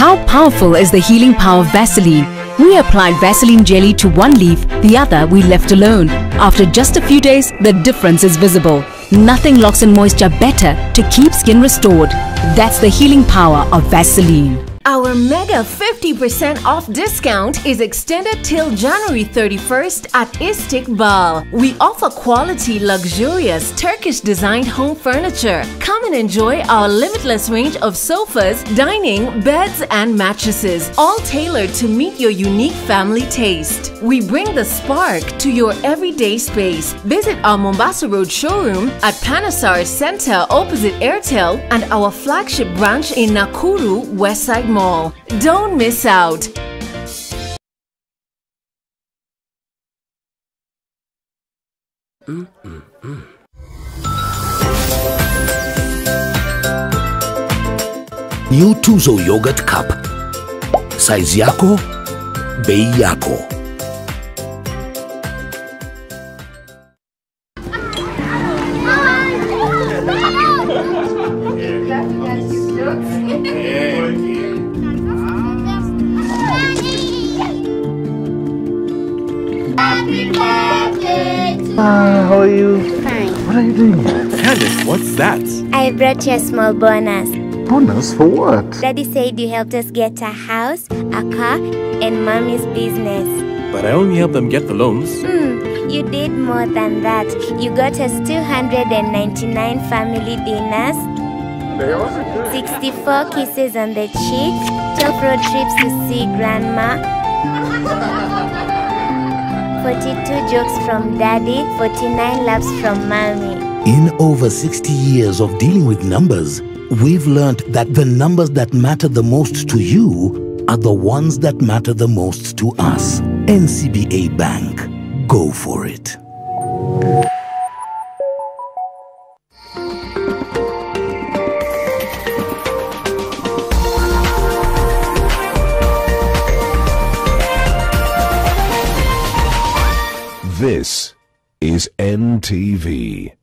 How powerful is the healing power of Vaseline? We applied Vaseline jelly to one leaf, the other we left alone. After just a few days, the difference is visible. Nothing locks in moisture better to keep skin restored. That's the healing power of Vaseline. Our mega 50% off discount is extended till January 31st at Istiqbal. We offer quality, luxurious, Turkish-designed home furniture. Come and enjoy our limitless range of sofas, dining, beds and mattresses, all tailored to meet your unique family taste. We bring the spark to your everyday space. Visit our Mombasa Road showroom at Panasar Center opposite Airtel and our flagship branch in Nakuru, Westside Mall. Don't miss out. New Tuzo Yogurt Cup. Size yako, bei yako. How are you? Fine. What are you doing? Candice, what's that? I brought you a small bonus. Bonus for what? Daddy said you helped us get a house, a car, and Mommy's business. But I only helped them get the loans. You did more than that. You got us 299 family dinners, 64 kisses on the cheek, 12 road trips to see Grandma, 42 jokes from Daddy, 49 laughs from Mommy. In over 60 years of dealing with numbers, we've learned that the numbers that matter the most to you are the ones that matter the most to us. NCBA Bank. Go for it. This is NTV.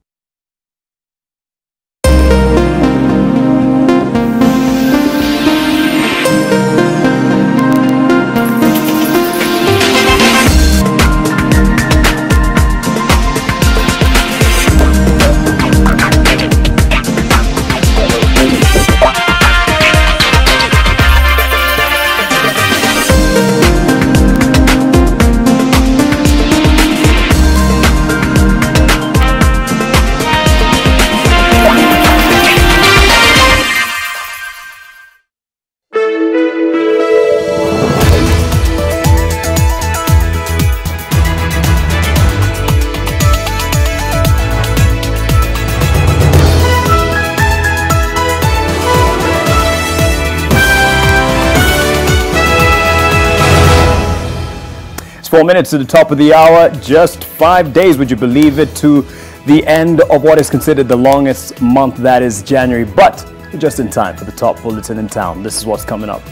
It's 4 minutes to the top of the hour. Just 5 days, would you believe it, to the end of what is considered the longest month, that is January. But just in time for the top bulletin in town. This is what's coming up.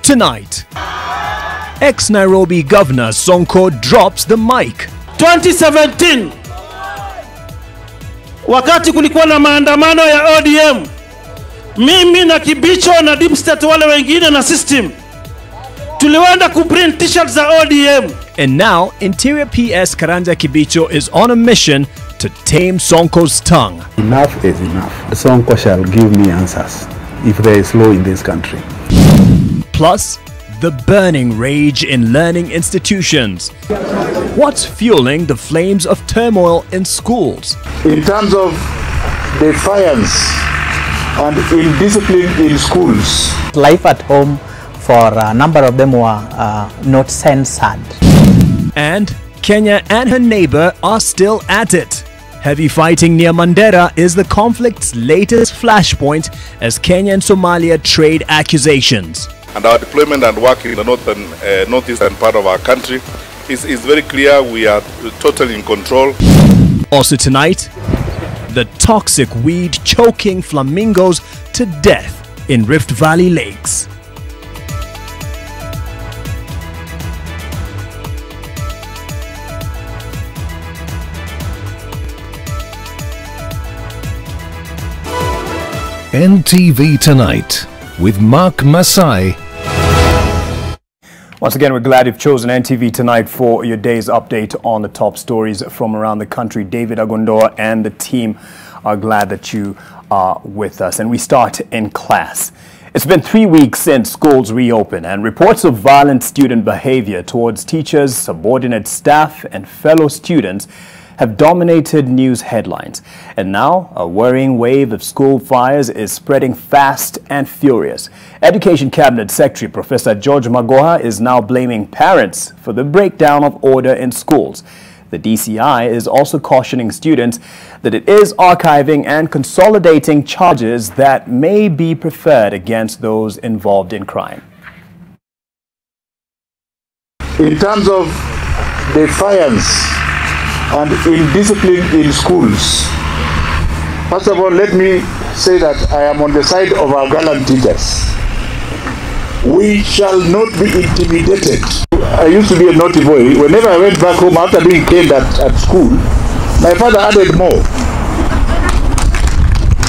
Tonight, ex-Nairobi Governor Sonko drops the mic. 2017 wakati kulikuwa na maandamano ya ODM, mimi na Kibicho na Deep State wale wengine na system tuliwenda kuprint t-shirts za ODM. And now, Interior PS Karanja Kibicho is on a mission to tame Sonko's tongue. Enough is enough. Sonko shall give me answers if there is law in this country. Plus, the burning rage in learning institutions. What's fueling the flames of turmoil in schools? In terms of defiance and indiscipline in schools. Life at home for a number of them were not censored. And Kenya and her neighbor are still at it. Heavy fighting near Mandera is the conflict's latest flashpoint as Kenya and Somalia trade accusations. And our deployment and work in the northeastern part of our country is very clear. We are totally in control. Also tonight, the toxic weed choking flamingos to death in Rift Valley lakes. NTV Tonight with Mark Masai. Once again, we're glad you've chosen NTV tonight for your day's update on the top stories from around the country. David Agondoa and the team are glad that you are with us. And we start in class. It's been 3 weeks since schools reopened, and reports of violent student behavior towards teachers, subordinate staff, and fellow students have dominated news headlines. And now, a worrying wave of school fires is spreading fast and furious. Education Cabinet Secretary Professor George Magoha is now blaming parents for the breakdown of order in schools. The DCI is also cautioning students that it is archiving and consolidating charges that may be preferred against those involved in crime. In terms of defiance and indiscipline in schools, first of all, let me say that I am on the side of our gallant teachers. We shall not be intimidated. I used to be a naughty boy. Whenever I went back home after being caned at school, my father added more.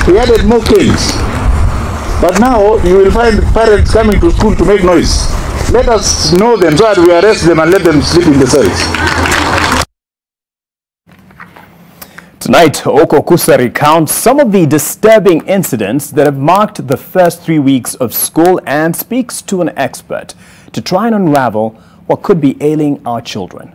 He added more canes. But now you will find parents coming to school to make noise. Let us know them so that we arrest them and let them sleep in the cells. Tonight, Oko Kusa recounts some of the disturbing incidents that have marked the first 3 weeks of school and speaks to an expert to try and unravel what could be ailing our children.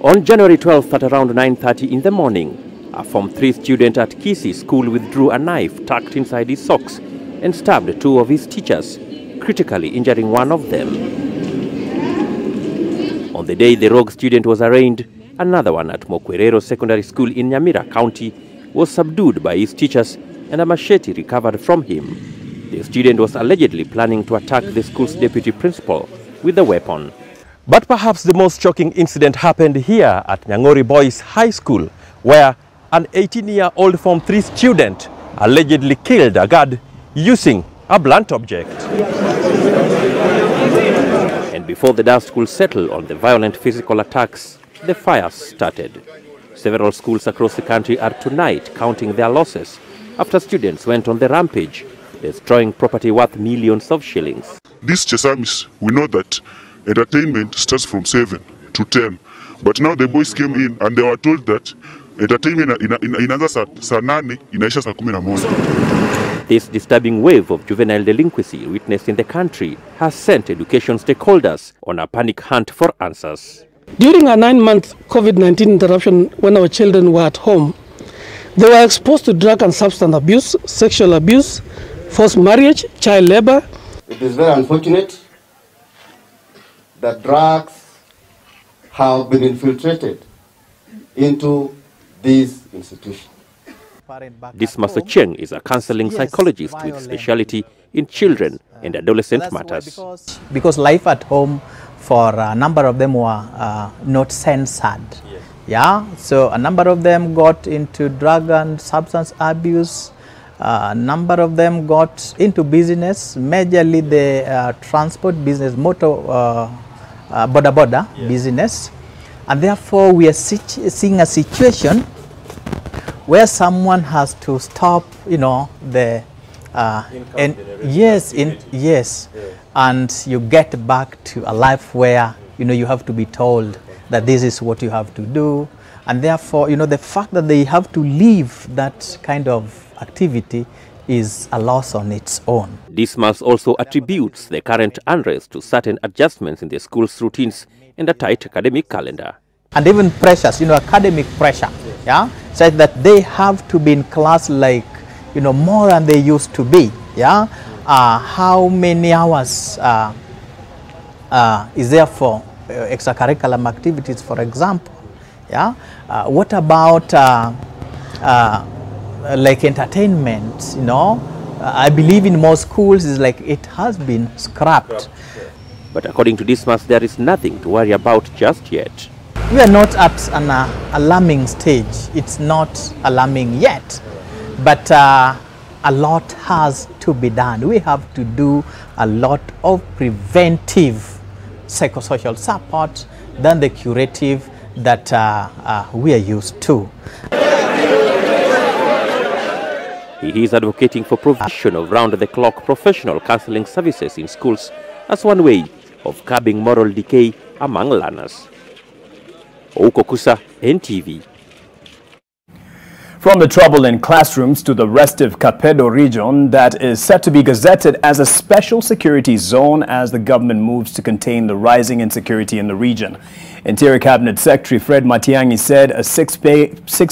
On January 12th at around 9:30 in the morning, a Form 3 student at Kisi School withdrew a knife tucked inside his socks and stabbed 2 of his teachers, critically injuring one of them. On the day the rogue student was arraigned, another one at Mokwerero Secondary School in Nyamira County was subdued by his teachers and a machete recovered from him. The student was allegedly planning to attack the school's deputy principal with the weapon. But perhaps the most shocking incident happened here at Nyangori Boys High School, where an 18-year-old Form 3 student allegedly killed a guard using a blunt object. And before the dust could settle on the violent physical attacks, the fires started. Several schools across the country are tonight counting their losses after students went on the rampage, destroying property worth millions of shillings. This Chesamis, we know that entertainment starts from 7 to 10, but now the boys came in and they were told that entertainment inaanza saa 8 inaisha saa 11. This disturbing wave of juvenile delinquency witnessed in the country has sent education stakeholders on a panic hunt for answers. During a 9-month COVID-19 interruption, when our children were at home, they were exposed to drug and substance abuse, sexual abuse, forced marriage, child labor. It is very unfortunate that drugs have been infiltrated into these institutions. Dismas Ocheng is a counseling psychologist with specialty in children and adolescent matters. Because life at home for a number of them were not censored. Yeah, so a number of them got into drug and substance abuse. A number of them got into business, majorly the transport business, motor border business. And therefore we are seeing a situation where someone has to stop, you know, the and you get back to a life where, you know, you have to be told that this is what you have to do, and therefore, you know, the fact that they have to leave that kind of activity is a loss on its own. Dismas also attributes the current unrest to certain adjustments in the school's routines and a tight academic calendar. And even pressures, you know, academic pressure, yeah, such that they have to be in class like, you know, more than they used to be, yeah. How many hours is there for extracurricular activities, for example, yeah. What about like entertainment, you know? I believe in most schools is like it has been scrapped. But according to Dismas, there is nothing to worry about just yet. We are not at an alarming stage. It's not alarming yet, but a lot has to be done. We have to do a lot of preventive psychosocial support than the curative that we are used to. He is advocating for provision of round-the-clock professional counseling services in schools as one way of curbing moral decay among learners. Okukusa, NTV. From the trouble in classrooms to the restive Kapedo region that is set to be gazetted as a special security zone as the government moves to contain the rising insecurity in the region. Interior Cabinet Secretary Fred Matiang'i said a 6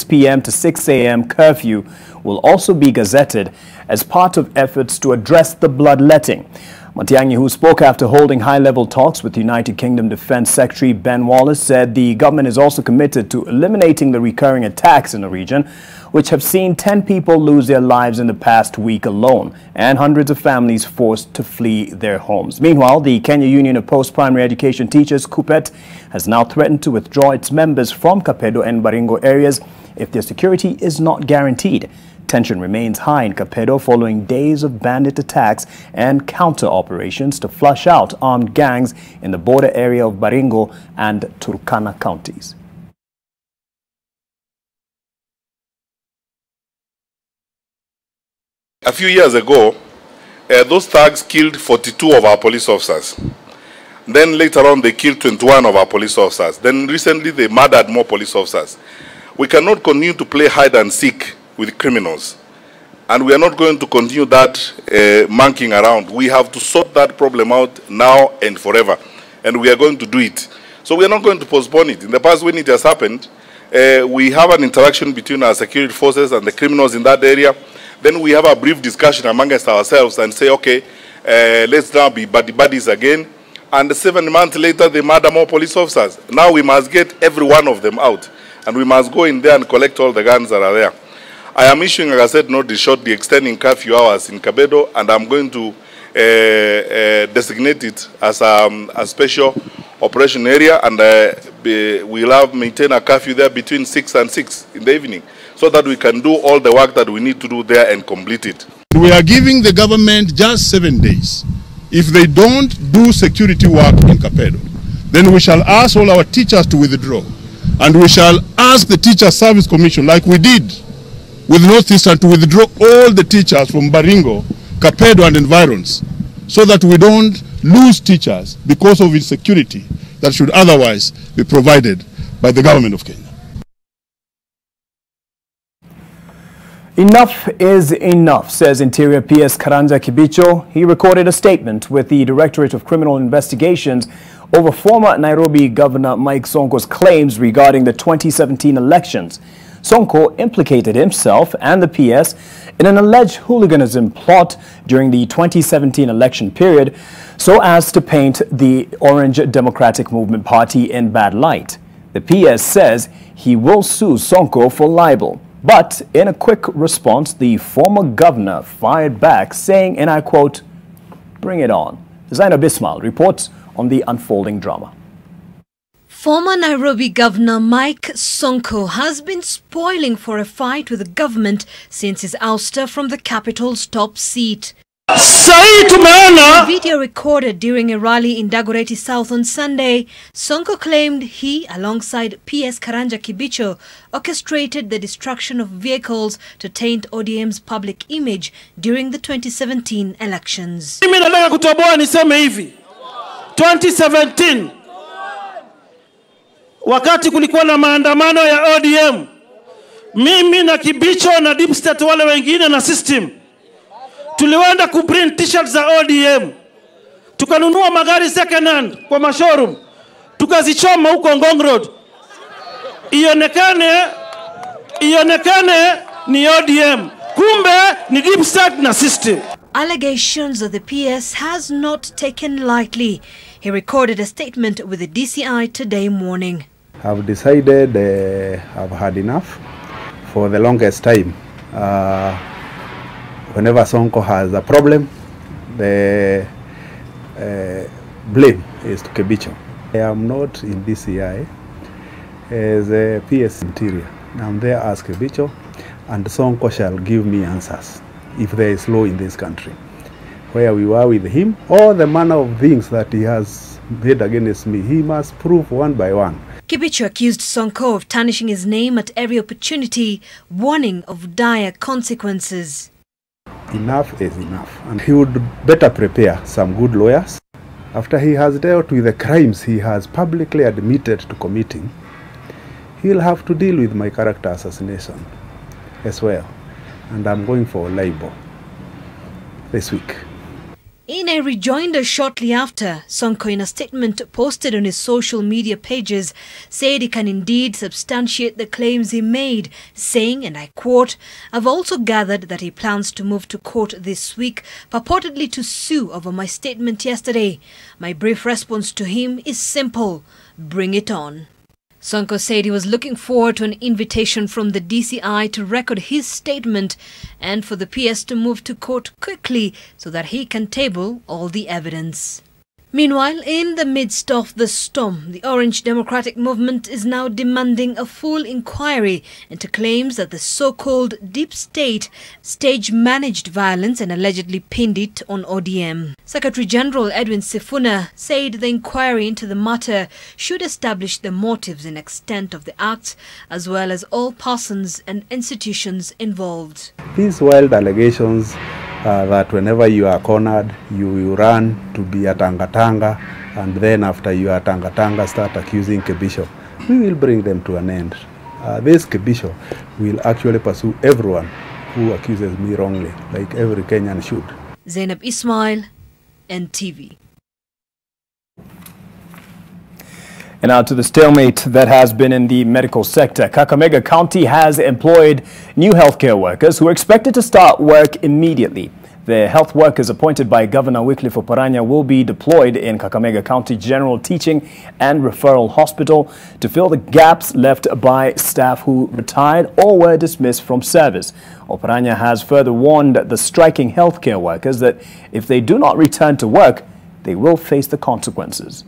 p.m. to 6 a.m. curfew will also be gazetted as part of efforts to address the bloodletting. Matiang'i, who spoke after holding high-level talks with United Kingdom Defence Secretary Ben Wallace, said the government is also committed to eliminating the recurring attacks in the region, which have seen 10 people lose their lives in the past week alone, and hundreds of families forced to flee their homes. Meanwhile, the Kenya Union of Post-Primary Education Teachers, KUPPET, has now threatened to withdraw its members from Kapedo and Baringo areas if their security is not guaranteed. Tension remains high in Kapedo following days of bandit attacks and counter-operations to flush out armed gangs in the border area of Baringo and Turkana counties. A few years ago, those thugs killed 42 of our police officers. Then later on, they killed 21 of our police officers. Then recently, they murdered more police officers. We cannot continue to play hide and seek with criminals. And we are not going to continue that monkeying around. We have to sort that problem out now and forever. And we are going to do it. So we are not going to postpone it. In the past, when it has happened, we have an interaction between our security forces and the criminals in that area. Then we have a brief discussion amongst ourselves and say, okay, let's now be buddies again. And 7 months later, they murder more police officers. Now we must get every one of them out. And we must go in there and collect all the guns that are there. I am issuing, like I said, notice shortly extending curfew hours in Kapedo, and I'm going to designate it as a special operation area, and we'll maintain a curfew there between 6 and 6 in the evening, so that we can do all the work that we need to do there and complete it. We are giving the government just 7 days. If they don't do security work in Kapedo, then we shall ask all our teachers to withdraw. And we shall ask the Teacher Service Commission, like we did with Northeastern, to withdraw all the teachers from Baringo, Kapedo and environs, so that we don't lose teachers because of insecurity that should otherwise be provided by the government of Kenya. Enough is enough, says Interior PS Karanja Kibicho. He recorded a statement with the Directorate of Criminal Investigations over former Nairobi Governor Mike Sonko's claims regarding the 2017 elections. Sonko implicated himself and the PS in an alleged hooliganism plot during the 2017 election period so as to paint the Orange Democratic Movement Party in bad light. The PS says he will sue Sonko for libel. But in a quick response, the former governor fired back, saying, and I quote, "Bring it on." Zainab Ismail reports on the unfolding drama. Former Nairobi Governor Mike Sonko has been spoiling for a fight with the government since his ouster from the capital's top seat. A video recorded during a rally in Dagoretti South on Sunday, Sonko claimed he, alongside PS Karanja Kibicho, orchestrated the destruction of vehicles to taint ODM's public image during the 2017 elections. Mimi nataka kutoboa niseme hivi. 2017 wakati kulikuwa na maandamano ya ODM, mimi na Kibicho na deep state wale wengine na system tuliwenda kuprint t-shirts za ODM, tukanunua magari second hand kwa mashowroom, tukazichoma huko Ngong Road, ionekane ni ODM, kumbe ni deep state na system. Allegations that the PS has not taken lightly. He recorded a statement with the DCI today morning. I've decided I've had enough for the longest time. Whenever Sonko has a problem, the blame is to Kibicho. I am not in DCI as a PS Interior. I'm there as Kibicho, and Sonko shall give me answers if there is law in this country. Where we were with him, all the manner of things that he has made against me, he must prove one by one. Kibicho accused Sonko of tarnishing his name at every opportunity, warning of dire consequences. enough is enough. And he would better prepare some good lawyers. After he has dealt with the crimes he has publicly admitted to committing, he'll have to deal with my character assassination as well. And I'm going for libel this week. In a rejoinder shortly after, Sonko, in a statement posted on his social media pages, said he can indeed substantiate the claims he made, saying, and I quote, "I've also gathered that he plans to move to court this week, purportedly to sue over my statement yesterday. My brief response to him is simple: bring it on." Sonko said he was looking forward to an invitation from the DCI to record his statement and for the PS to move to court quickly so that he can table all the evidence. Meanwhile, in the midst of the storm, the Orange Democratic Movement is now demanding a full inquiry into claims that the so-called deep state stage-managed violence and allegedly pinned it on ODM. Secretary General Edwin Sifuna said the inquiry into the matter should establish the motives and extent of the acts, as well as all persons and institutions involved. These wild allegations that whenever you are cornered, you run to be a Tanga, and then after you are Tanga, start accusing Kibicho. We will bring them to an end. This Kibicho will actually pursue everyone who accuses me wrongly, like every Kenyan should. Zainab Ismail, NTV. And now to the stalemate that has been in the medical sector. Kakamega County has employed new healthcare workers who are expected to start work immediately. The health workers appointed by Governor Wycliffe Oparanya will be deployed in Kakamega County General Teaching and Referral Hospital to fill the gaps left by staff who retired or were dismissed from service. Oparanya has further warned the striking healthcare workers that if they do not return to work, they will face the consequences.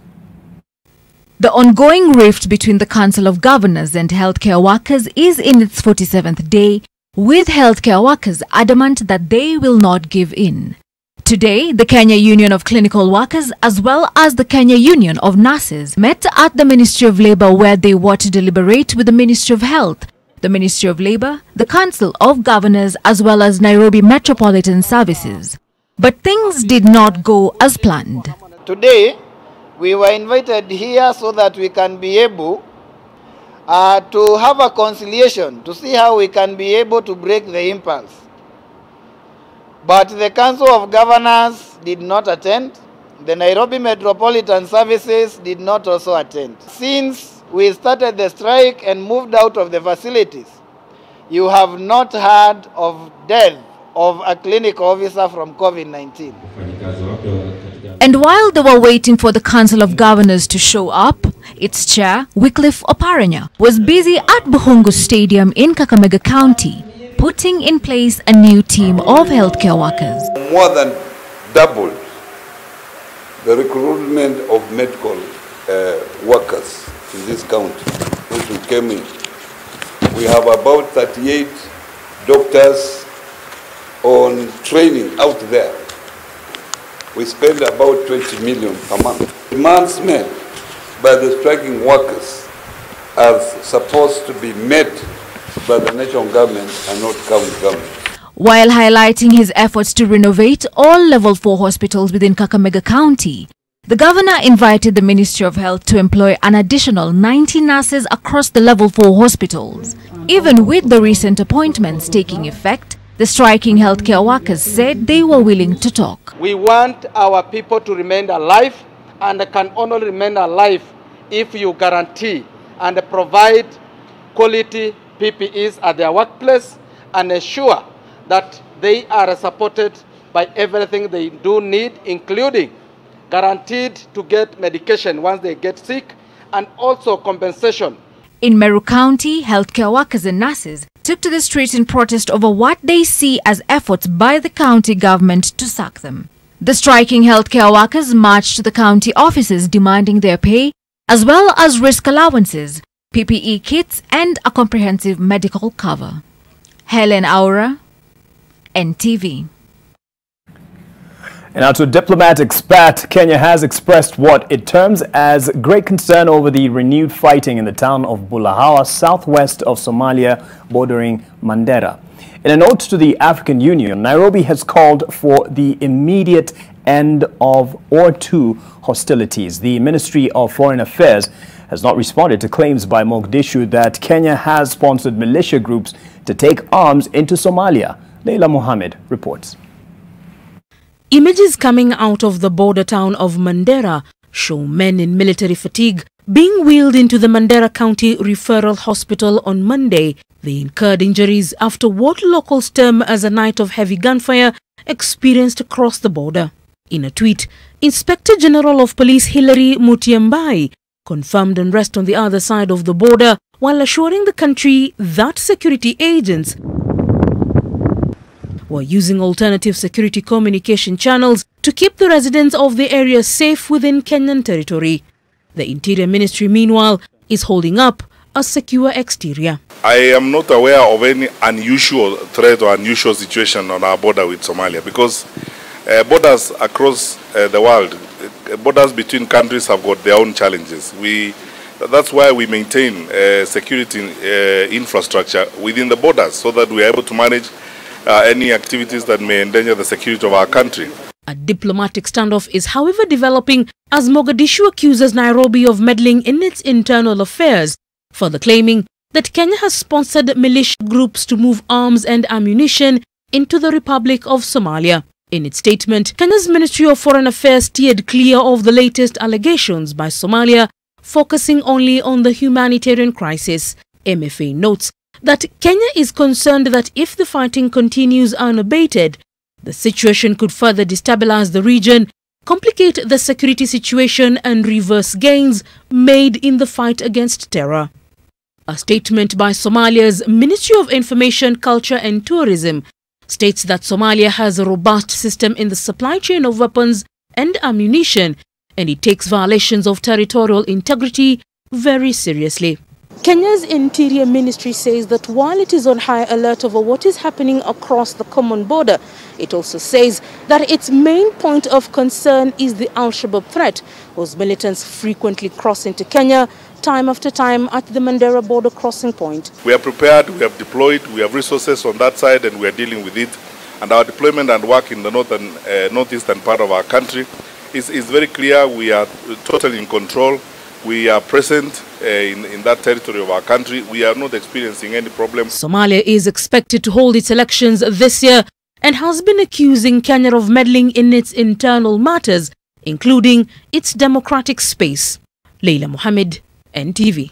The ongoing rift between the Council of Governors and healthcare workers is in its 47th day, with healthcare workers adamant that they will not give in. Today, the Kenya Union of Clinical Workers as well as the Kenya Union of Nurses met at the Ministry of Labour, where they were to deliberate with the Ministry of Health, the Ministry of Labour, the Council of Governors as well as Nairobi Metropolitan Services. But things did not go as planned. Today, we were invited here so that we can be able to have a conciliation, to see how we can be able to break the impasse. But the Council of Governors did not attend. The Nairobi Metropolitan Services did not also attend. Since we started the strike and moved out of the facilities, you have not heard of death of a clinical officer from COVID-19. And while they were waiting for the Council of Governors to show up, its chair, Wycliffe Oparanya, was busy at Buhungu Stadium in Kakamega County, putting in place a new team of healthcare workers. More than doubled the recruitment of medical workers in this county, which we came in. We have about 38 doctors on training out there. We spend about 20 million per month. Demands made by the striking workers are supposed to be met by the national government and not county government. While highlighting his efforts to renovate all Level 4 hospitals within Kakamega County, the governor invited the Ministry of Health to employ an additional 90 nurses across the Level 4 hospitals. Even with the recent appointments taking effect, the striking healthcare workers said they were willing to talk. We want our people to remain alive, and can only remain alive if you guarantee and provide quality PPEs at their workplace and ensure that they are supported by everything they do need, including guaranteed to get medication once they get sick, and also compensation. In Meru County, healthcare workers and nurses took to the streets in protest over what they see as efforts by the county government to sack them. The striking healthcare workers marched to the county offices demanding their pay, as well as risk allowances, PPE kits and a comprehensive medical cover. Helen Aura, NTV. And now to a diplomatic spat, Kenya has expressed what it terms as great concern over the renewed fighting in the town of Bulahawa, southwest of Somalia, bordering Mandera. In a note to the African Union, Nairobi has called for the immediate end of or to hostilities. The Ministry of Foreign Affairs has not responded to claims by Mogadishu that Kenya has sponsored militia groups to take arms into Somalia. Leila Mohammed reports. Images coming out of the border town of Mandera show men in military fatigue being wheeled into the Mandera County Referral Hospital on Monday. They incurred injuries after what locals term as a night of heavy gunfire experienced across the border. In a tweet, Inspector General of Police Hilary Mutyambai confirmed unrest on the other side of the border while assuring the country that security agents were using alternative security communication channels to keep the residents of the area safe within Kenyan territory. The Interior Ministry, meanwhile, is holding up a secure exterior. I am not aware of any unusual threat or unusual situation on our border with Somalia because borders across the world, borders between countries have got their own challenges. That's why we maintain security infrastructure within the borders so that we are able to manage any activities that may endanger the security of our country. A diplomatic standoff is, however, developing as Mogadishu accuses Nairobi of meddling in its internal affairs, further claiming that Kenya has sponsored militia groups to move arms and ammunition into the Republic of Somalia. In its statement, Kenya's Ministry of Foreign Affairs steered clear of the latest allegations by Somalia, focusing only on the humanitarian crisis. MFA notes that Kenya is concerned that if the fighting continues unabated, the situation could further destabilize the region, complicate the security situation and reverse gains made in the fight against terror. A statement by Somalia's Ministry of Information, Culture and Tourism states that Somalia has a robust system in the supply chain of weapons and ammunition, and it takes violations of territorial integrity very seriously. Kenya's Interior Ministry says that while it is on high alert over what is happening across the common border, it also says that its main point of concern is the Al-Shabaab threat, whose militants frequently cross into Kenya time after time at the Mandera border crossing point. We are prepared, we have deployed, we have resources on that side and we are dealing with it. And our deployment and work in the northeastern part of our country is very clear. We are totally in control. We are present in that territory of our country. We are not experiencing any problem. Somalia is expected to hold its elections this year and has been accusing Kenya of meddling in its internal matters, including its democratic space. Leila Mohammed, NTV.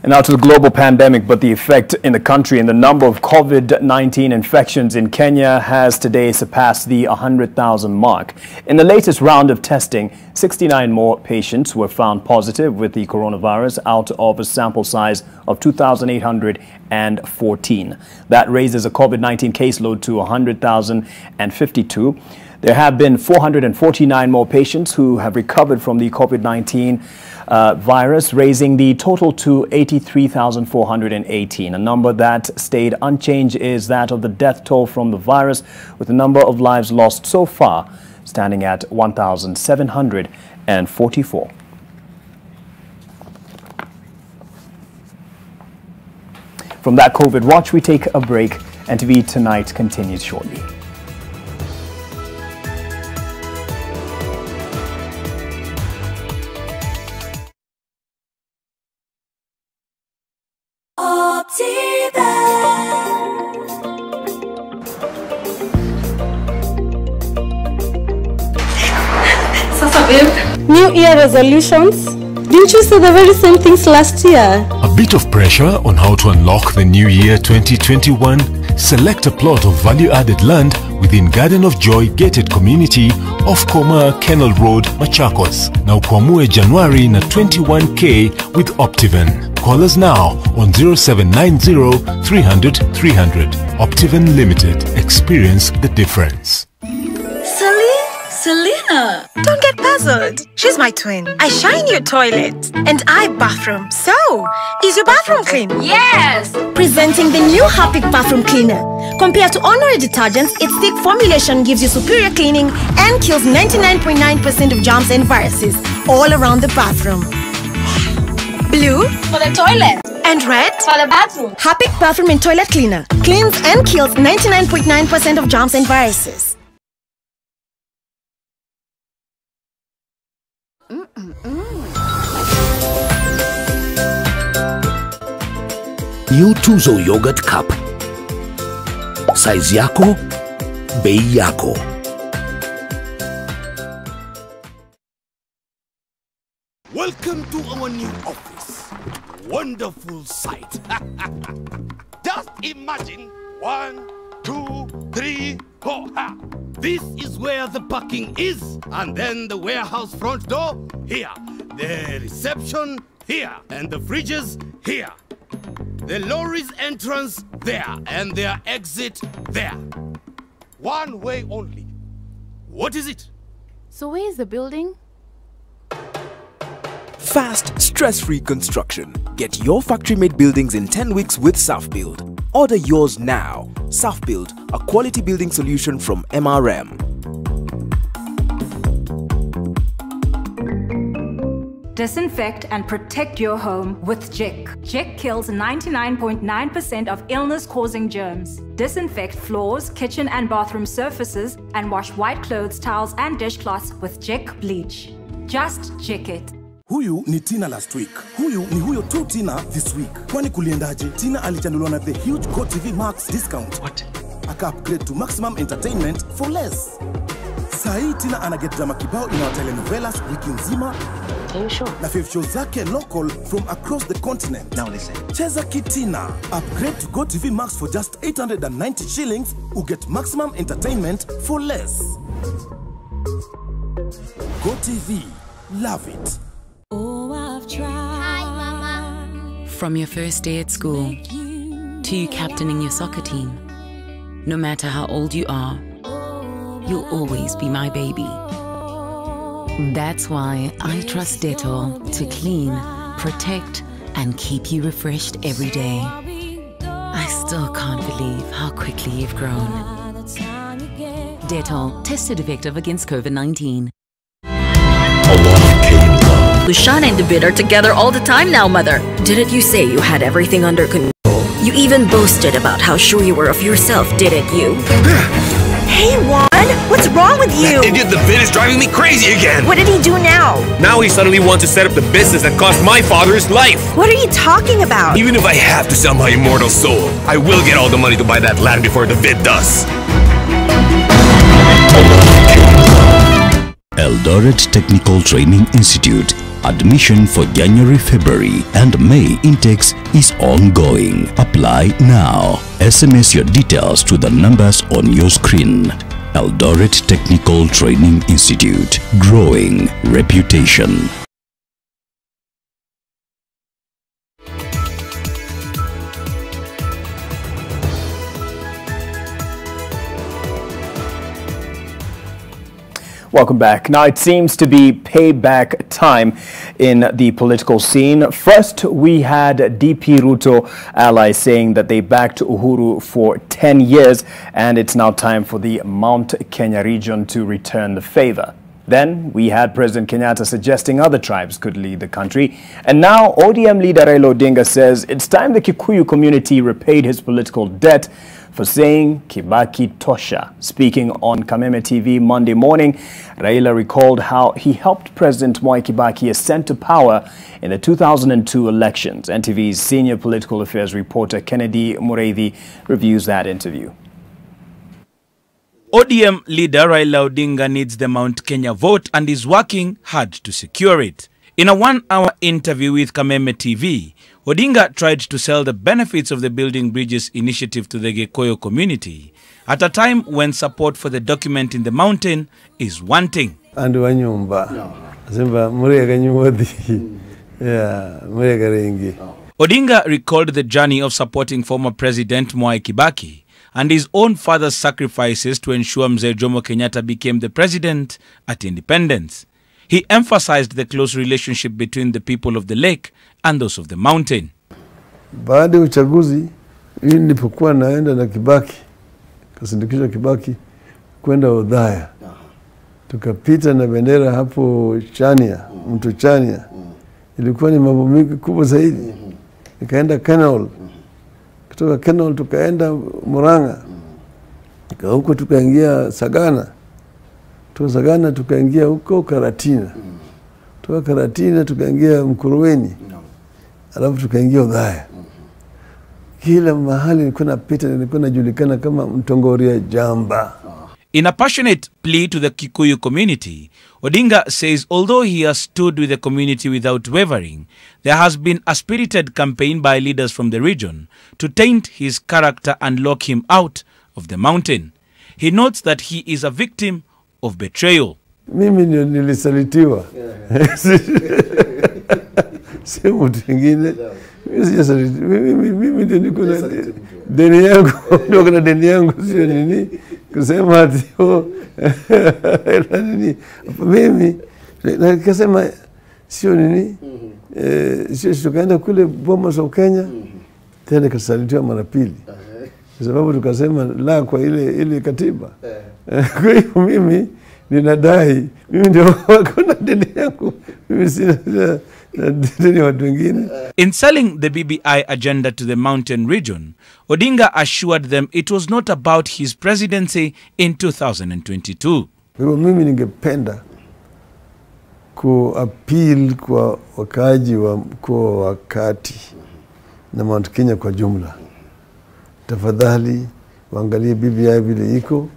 And now to the global pandemic, but the effect in the country and the number of COVID-19 infections in Kenya has today surpassed the 100,000 mark. In the latest round of testing, 69 more patients were found positive with the coronavirus out of a sample size of 2,814. That raises a COVID-19 caseload to 100,052. There have been 449 more patients who have recovered from the COVID-19 virus, raising the total to 83,418. A number that stayed unchanged is that of the death toll from the virus, with the number of lives lost so far standing at 1,744. From that COVID watch, we take a break. NTV Tonight continues shortly. New Year resolutions? Didn't you say the very same things last year? A bit of pressure on how to unlock the new year 2021? Select a plot of value-added land within Garden of Joy gated community off Koma Kennel Road, Machakos. Now kuamue January na 21K with Optiven. Call us now on 0790 300 300. Optiven Limited. Experience the difference. Selena, don't get puzzled. She's my twin. I shine your toilet and I bathroom. So, is your bathroom clean? Yes! Presenting the new Harpic Bathroom Cleaner. Compared to ordinary detergents, its thick formulation gives you superior cleaning and kills 99.9% of germs and viruses all around the bathroom. Blue for the toilet. And red? For the bathroom. Harpic Bathroom and Toilet Cleaner. Cleans and kills 99.9% of germs and viruses. New Tuzo Yogurt Cup. Size yako, bei yako. Welcome to our new office. Wonderful sight. Just imagine 1, 2, 3, 4. This is where the parking is, and then the warehouse front door here, the reception here, and the fridges here. The lorry's entrance there, and their exit there. One way only. What is it? So where is the building? Fast, stress-free construction. Get your factory-made buildings in 10 weeks with SafBuild. Order yours now. SafBuild, a quality building solution from MRM. Disinfect and protect your home with Jik. Jik kills 99.9% of illness-causing germs. Disinfect floors, kitchen and bathroom surfaces, and wash white clothes, towels and dishcloths with Jik bleach. Just Jik it. Huyu ni Tina last week. Huyu ni huyo tu Tina this week. Kwani kuliendaje? Tina alichanuliwa na the huge GoTV Max discount. What? Aka upgrade to maximum entertainment for less. Sahi Tina anaget drama kibao ina telenovelas wiki nzima. Are you sure? Na 5 shows zake local from across the continent. Now listen. Cheza Kitina. Upgrade to GoTV Max for just 890 shillings. You get maximum entertainment for less. GoTV. Love it. Oh, I've tried. Hi, Mama. From your first day at school to you captaining your soccer team, no matter how old you are, you'll always be my baby. That's why I trust Dettol to clean, protect, and keep you refreshed every day. I still can't believe how quickly you've grown. Dettol, tested effective against COVID-19. Luciana and David are together all the time now, Mother. Didn't you say you had everything under control? You even boasted about how sure you were of yourself, didn't you? Hey, Juan! What's wrong with you? That idiot David is driving me crazy again! What did he do now? Now he suddenly wants to set up the business that cost my father his life! What are you talking about? Even if I have to sell my immortal soul, I will get all the money to buy that land before David does. Eldoret Technical Training Institute. Admission for January, February and May intakes is ongoing. Apply now. SMS your details to the numbers on your screen. Eldoret Technical Training Institute. Growing reputation. Welcome back. Now it seems to be payback time in the political scene. First, we had DP Ruto allies saying that they backed Uhuru for 10 years and it's now time for the Mount Kenya region to return the favor. Then we had President Kenyatta suggesting other tribes could lead the country. And now ODM leader Raila Odinga says it's time the Kikuyu community repaid his political debt for saying Kibaki tosha. Speaking on Kameme TV Monday morning, Raila recalled how he helped President Mwai Kibaki ascend to power in the 2002 elections. NTV's senior political affairs reporter Kennedy Mureithi reviews that interview. ODM leader Raila Odinga needs the Mount Kenya vote and is working hard to secure it. In a 1-hour interview with Kameme TV, Odinga tried to sell the benefits of the Building Bridges initiative to the Gikuyu community at a time when support for the document in the mountain is wanting. Odinga recalled the journey of supporting former President Mwai Kibaki and his own father's sacrifices to ensure Mzee Jomo Kenyatta became the president at independence. He emphasized the close relationship between the people of the lake and those of the mountain. Baada ya uchaguzi, mimi nilipokuwa naenda na Kibaki, kasindikisha Kibaki kwenda Odhaya. Tukapita na bendera hapo Chania, mto Chania. Ilikuwa ni mambo mengi kubwa zaidi. nikaenda Kenol, kutoka Kenol tukaenda Murang'a, huko tukaingia Sagana, kutoka Sagana tukaingia huko Karatina, kutoka Karatina tukaingia Mkuruweni, alafu tukaingia Udhaya. Kila mahali nilikuwa napita, nilikuwa najulikana kama Mtongoria Jamba. In a passionate plea to the Kikuyu community, Odinga says although he has stood with the community without wavering, there has been a spirited campaign by leaders from the region to taint his character and lock him out of the mountain. He notes that he is a victim of betrayal. Mimi nilisalitiwa. Si mtu mwingine. Mimi ndio niko na deni yangu, ndio na deni yangu sio nini kusema ati nini. Mimi nikasema sio nini, sio tukaenda kule Bomas of Kenya, tena kasalitiwa mara pili. Kwa sababu tukasema la kwa ile katiba. Kwa hiyo mimi ninadai, mimi ndio wako na deni yangu, mimi sina deni watu wengine. In selling the BBI agenda to the mountain region, Odinga assured them it was not about his presidency in 2022. Kwa hiyo mimi ningependa kuappeal kwa wakaji wa mkoa wa Kati na Mount Kenya kwa jumla. Tafadhali waangalie BBI vile iko.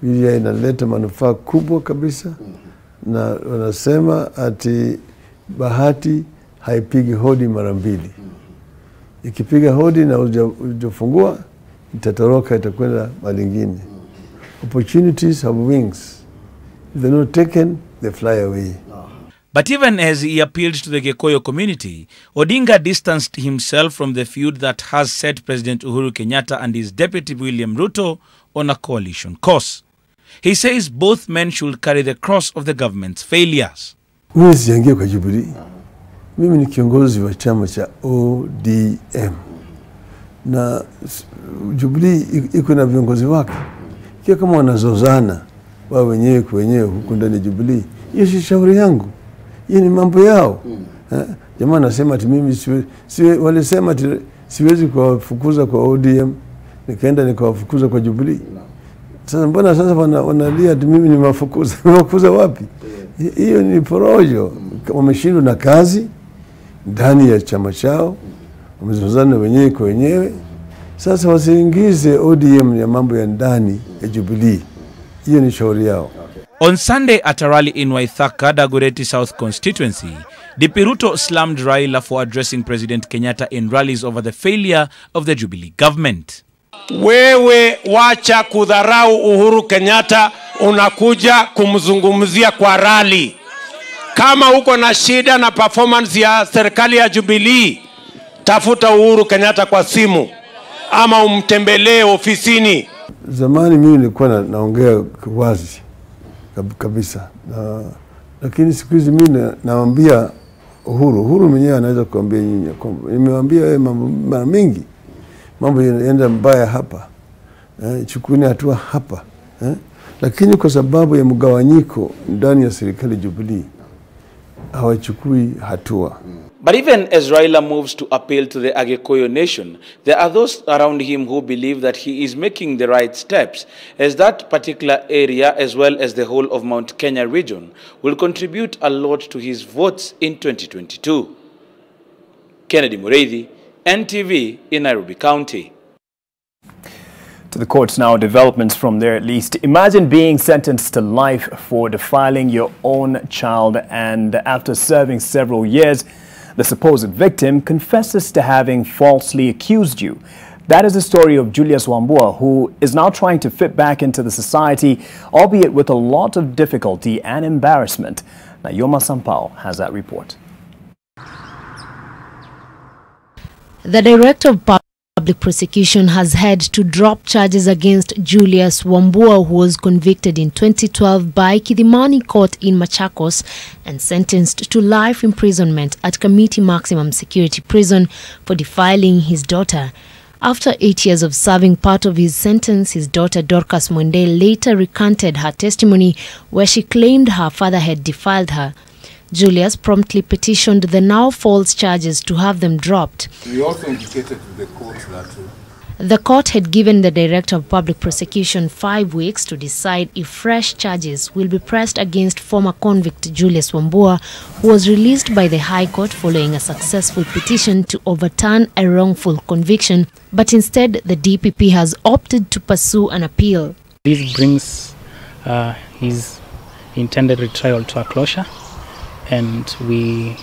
BBI inaleta manufaa kubwa kabisa, na wanasema ati bahati haipigi hodi mara mbili. Ikipiga hodi na hujafungua, itatoroka, itakwenda malingine. Opportunities have wings. If they're not taken, they fly away. But even as he appealed to the Gikuyu community, Odinga distanced himself from the feud that has set President Uhuru Kenyatta and his deputy William Ruto on a coalition course. He says both men should carry the cross of the government's failures. Mimi sijaingia kwa Jubilee. Mimi ni kiongozi wa chama cha ODM. Na Jubilee iko na viongozi wake. Kia kama wanazozana wao wenyewe kwa wenyewe huko ndani ya Jubilee, hiyo si shauri yangu. Hiyo ni mambo yao. Jamaa anasema ati mimi walisema ati siwezi kuwafukuza kwa ODM, nikaenda nikawafukuza kwa Jubilee. Sasa mbona sasa wanalia ati mimi nimewafukuza? Nimewafukuza wapi? Hiyo ni porojo. Wameshindwa na kazi ndani ya chama chao, wamezozana wenyewe kwa wenyewe. Sasa wasiingize ODM ya mambo ya ndani ya Jubilee. Hiyo ni shauri yao. On Sunday at a rally in Waithaka, Dagoretti South constituency, DP Ruto slammed Raila for addressing President Kenyatta in rallies over the failure of the Jubilee government. Wewe wacha kudharau Uhuru Kenyatta, unakuja kumzungumzia kwa rally. Kama uko na shida na performance ya serikali ya Jubilee, tafuta Uhuru Kenyatta kwa simu ama umtembelee ofisini. Zamani mimi nilikuwa naongea wazi kabisa. Lakini siku hizi mimi naambia Uhuru mwenyewe anaweza kuambia nyinyi. Nimewaambia wewe mara mingi mambo yanaenda mbaya hapa. Chukueni hatua hapa. Lakini kwa sababu ya mgawanyiko ndani ya serikali Jubilee, hawachukui hatua. But even as Raila moves to appeal to the Agikuyu nation, there are those around him who believe that he is making the right steps, as that particular area, as well as the whole of Mount Kenya region, will contribute a lot to his votes in 2022. Kennedy Mureithi, NTV in Nairobi County. To the courts now, developments from there at least. Imagine being sentenced to life for defiling your own child, and after serving several years, the supposed victim confesses to having falsely accused you. That is the story of Julius Wambua, who is now trying to fit back into the society, albeit with a lot of difficulty and embarrassment. Nayoma Sampao has that report. The Director of Public Prosecution has had to drop charges against Julius Wambua, who was convicted in 2012 by Kidimani Court in Machakos and sentenced to life imprisonment at Committee Maximum Security Prison for defiling his daughter. After 8 years of serving part of his sentence, his daughter Dorcas Mwende later recanted her testimony where she claimed her father had defiled her. Julius promptly petitioned the now false charges to have them dropped. We also indicated to the court that the court had given the Director of Public Prosecution 5 weeks to decide if fresh charges will be pressed against former convict Julius Wambua, who was released by the High Court following a successful petition to overturn a wrongful conviction, but instead the DPP has opted to pursue an appeal. This brings his intended retrial to a closure, and we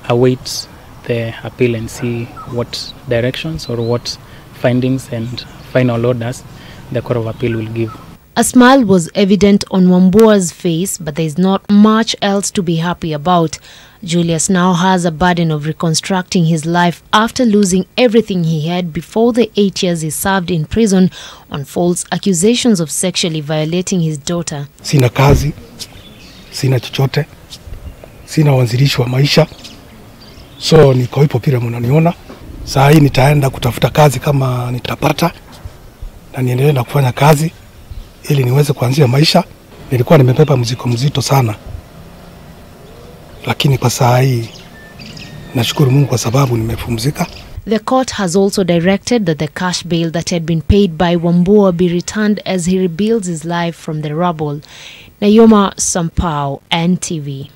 await the appeal and see what directions or what findings and final orders the Court of Appeal will give. A smile was evident on Wambua's face, but there is not much else to be happy about. Julius now has a burden of reconstructing his life after losing everything he had before the 8 years he served in prison on false accusations of sexually violating his daughter. Sina kazi, sina chochote, sina uanzilishi wa maisha, so niko ipo pira mnaniona. Saa hii nitaenda kutafuta kazi kama nitapata, na niendelee na kufanya kazi ili niweze kuanzia maisha. Nilikuwa nimepepa mzigo mzito sana, lakini kwa saa hii nashukuru Mungu kwa sababu nimepumzika. The court has also directed that the cash bail that had been paid by Wambua be returned as he rebuilds his life from the rubble. Nayoma Sampao, NTV.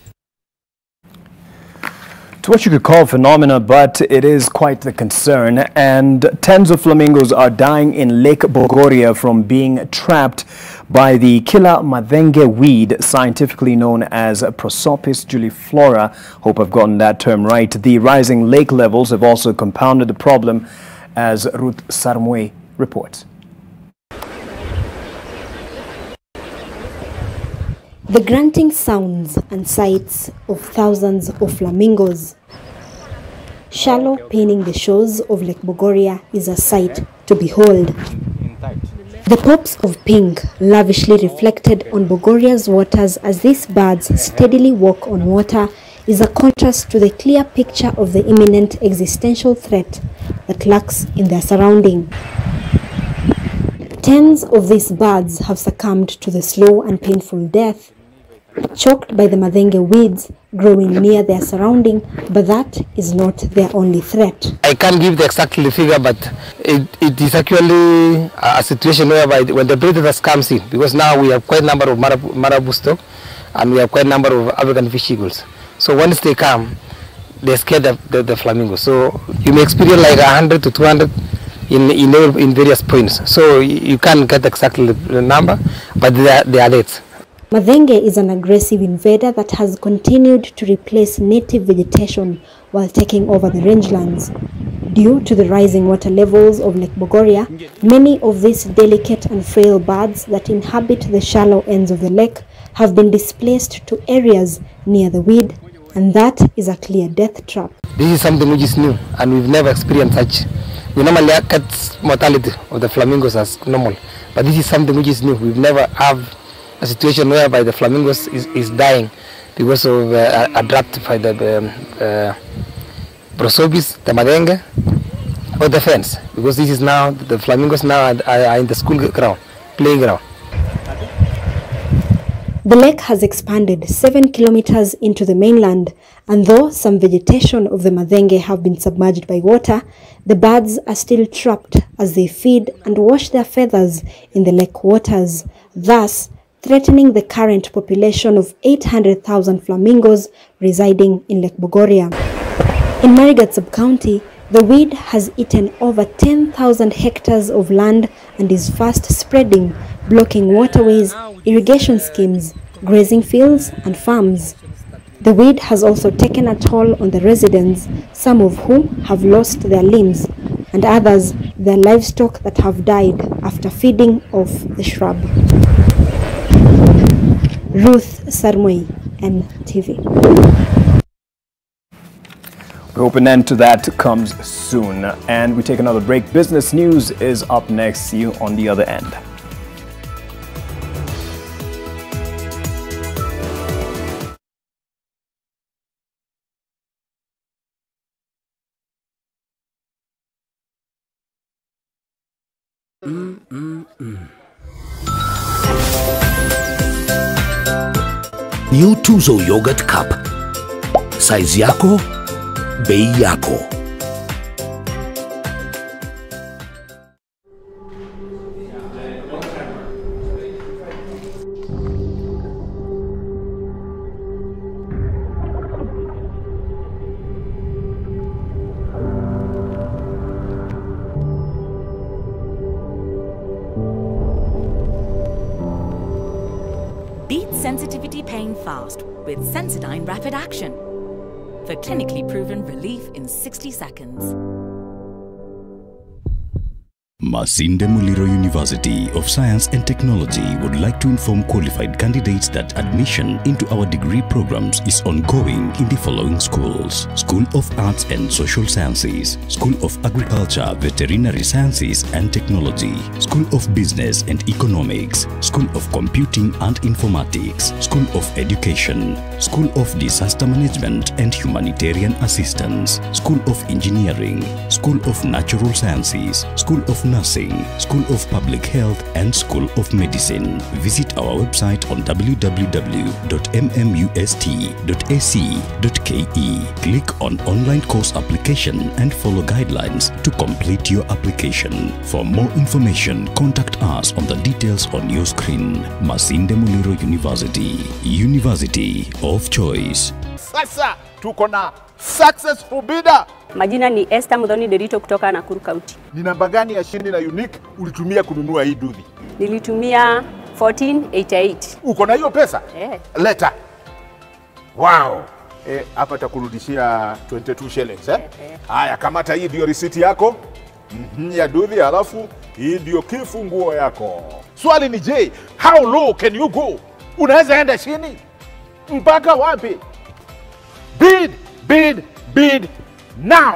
To what you could call phenomena, but it is quite the concern, and tens of flamingos are dying in Lake Bogoria from being trapped by the killer madenge weed, scientifically known as Prosopis juliflora. Hope I've gotten that term right. The rising lake levels have also compounded the problem, as Ruth Sarmwe reports. The grunting sounds and sights of thousands of flamingos. Shallow painting the shores of Lake Bogoria is a sight to behold. The pops of pink lavishly reflected on Bogoria's waters as these birds steadily walk on water is a contrast to the clear picture of the imminent existential threat that lurks in their surrounding. Tens of these birds have succumbed to the slow and painful death, choked by the madenge weeds growing near their surrounding, but that is not their only threat. I can't give the exact figure, but it is actually a situation whereby when the predators comes in, because now we have quite a number of marabou stock and we have quite a number of African fish eagles. So once they come, they scare the flamingos. So you may experience like 100 to 200 in various points. So you can't get exactly the number, but they are dead. Madenge is an aggressive invader that has continued to replace native vegetation while taking over the rangelands. Due to the rising water levels of Lake Bogoria, many of these delicate and frail birds that inhabit the shallow ends of the lake have been displaced to areas near the weed, and that is a clear death trap. This is something which is new, and we've never experienced such. We normally cut mortality of the flamingos as normal, but this is something which is new. We've never have a situation whereby the flamingos is dying because of a drought by the prosopis, the madenge, or the fence. Because this is now, the flamingos now are in the school ground, playing ground. The lake has expanded 7 kilometers into the mainland, and though some vegetation of the madenge have been submerged by water, the birds are still trapped as they feed and wash their feathers in the lake waters, thus threatening the current population of 800,000 flamingos residing in Lake Bogoria. In Marigat sub-county, the weed has eaten over 10,000 hectares of land and is fast spreading, blocking waterways, irrigation schemes, grazing fields and farms. The weed has also taken a toll on the residents, some of whom have lost their limbs, and others their livestock that have died after feeding off the shrub. Ruth Sarmwe, NTV. We hope an end to that comes soon. And we take another break. Business News is up next. See you on the other end. New Tuzo Yogurt Cup. Size yako, bei yako. Beat sensitivity pain fast with Sensodyne Rapid Action for clinically proven relief in 60 seconds. Masinde Muliro University of Science and Technology would like to inform qualified candidates that admission into our degree programs is ongoing in the following schools: School of Arts and Social Sciences, School of Agriculture, Veterinary Sciences and Technology, School of Business and Economics, School of Computing and Informatics, School of Education, School of Disaster Management and Humanitarian Assistance, School of Engineering, School of Natural Sciences, School of Nursing, School of Public Health and School of Medicine. Visit our website on www.mmust.ac.ke. Click on online course application and follow guidelines to complete your application. For more information, contact us on the details on your screen. Masinde Muliro University, University of Choice. Sasa tuko na successful bidder. Majina ni Esther Mudhoni Derito kutoka Nakuru County. Ni namba gani ya shindi na unique ulitumia kununua hii duthi? Nilitumia 1488. Uko na hiyo pesa? Leta. Wow. Hapa takurudishia 22 shillings Haya, kamata, hii ndio receipt yako ya duthi, alafu hii ndio kifunguo yako. Swali ni je, how low can you go? Unaweza enda chini? Mpaka wapi? Bid, bid, bid now.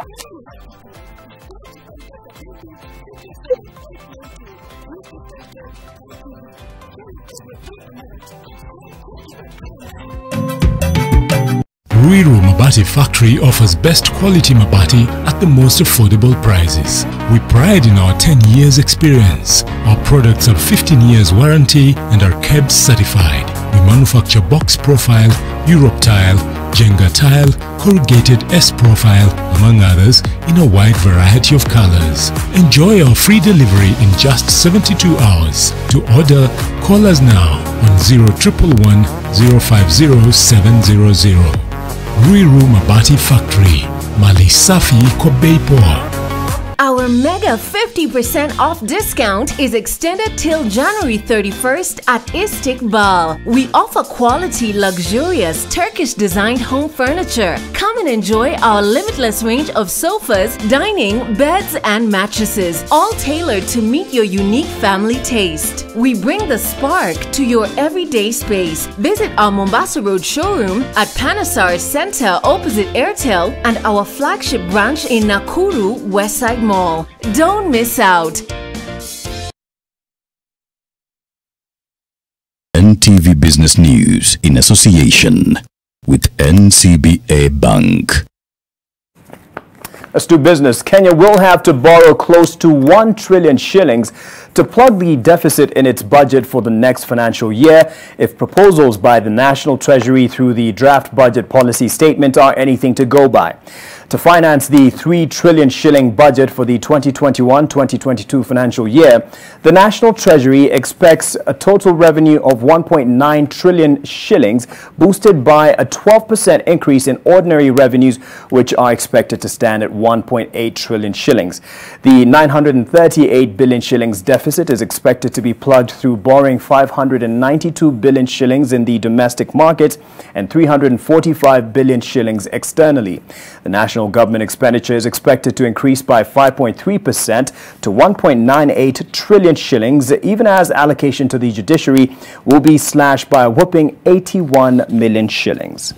Ruiru Mabati Factory offers best quality mabati at the most affordable prices. We pride in our 10 years experience. Our products have 15 years warranty and are KEBS certified. We manufacture box profile, Europe tile, Jenga tile, corrugated S-profile, among others, in a wide variety of colors. Enjoy our free delivery in just 72 hours. To order, call us now on 0111 050 700. Ruiru Mabati Factory, Mali Safi kwa bei poa. Our mega 50% off discount is extended till January 31st at Istiqbal. We offer quality, luxurious, Turkish-designed home furniture. Come and enjoy our limitless range of sofas, dining, beds, and mattresses, all tailored to meet your unique family taste. We bring the spark to your everyday space. Visit our Mombasa Road showroom at Panasar Center opposite Airtel and our flagship branch in Nakuru, Westside Mall. Don't miss out. NTV Business News in association with NCBA Bank. Let's do business. Kenya will have to borrow close to 1 trillion shillings to plug the deficit in its budget for the next financial year if proposals by the National Treasury through the draft budget policy statement are anything to go by. To finance the 3 trillion shilling budget for the 2021-2022 financial year, the National Treasury expects a total revenue of 1.9 trillion shillings, boosted by a 12% increase in ordinary revenues, which are expected to stand at 1.8 trillion shillings. The 938 billion shillings deficit is expected to be plugged through borrowing 592 billion shillings in the domestic market and 345 billion shillings externally. The national government expenditure is expected to increase by 5.3% to 1.98 trillion shillings, even as allocation to the judiciary will be slashed by a whopping 81 million shillings.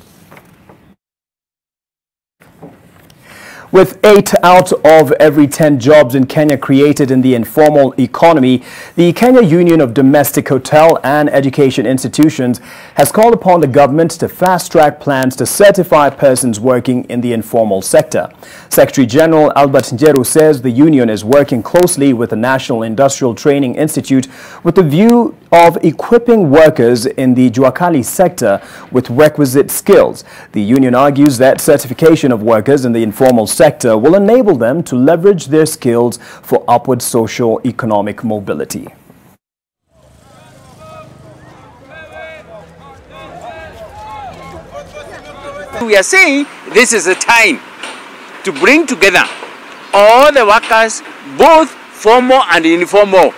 With 8 out of every 10 jobs in Kenya created in the informal economy, the Kenya Union of Domestic Hotel and Education Institutions has called upon the government to fast-track plans to certify persons working in the informal sector. Secretary General Albert Njeru says the union is working closely with the National Industrial Training Institute with the view of equipping workers in the Juakali sector with requisite skills. The union argues that certification of workers in the informal sector will enable them to leverage their skills for upward socio-economic mobility. We are saying this is a time to bring together all the workers, both formal and informal,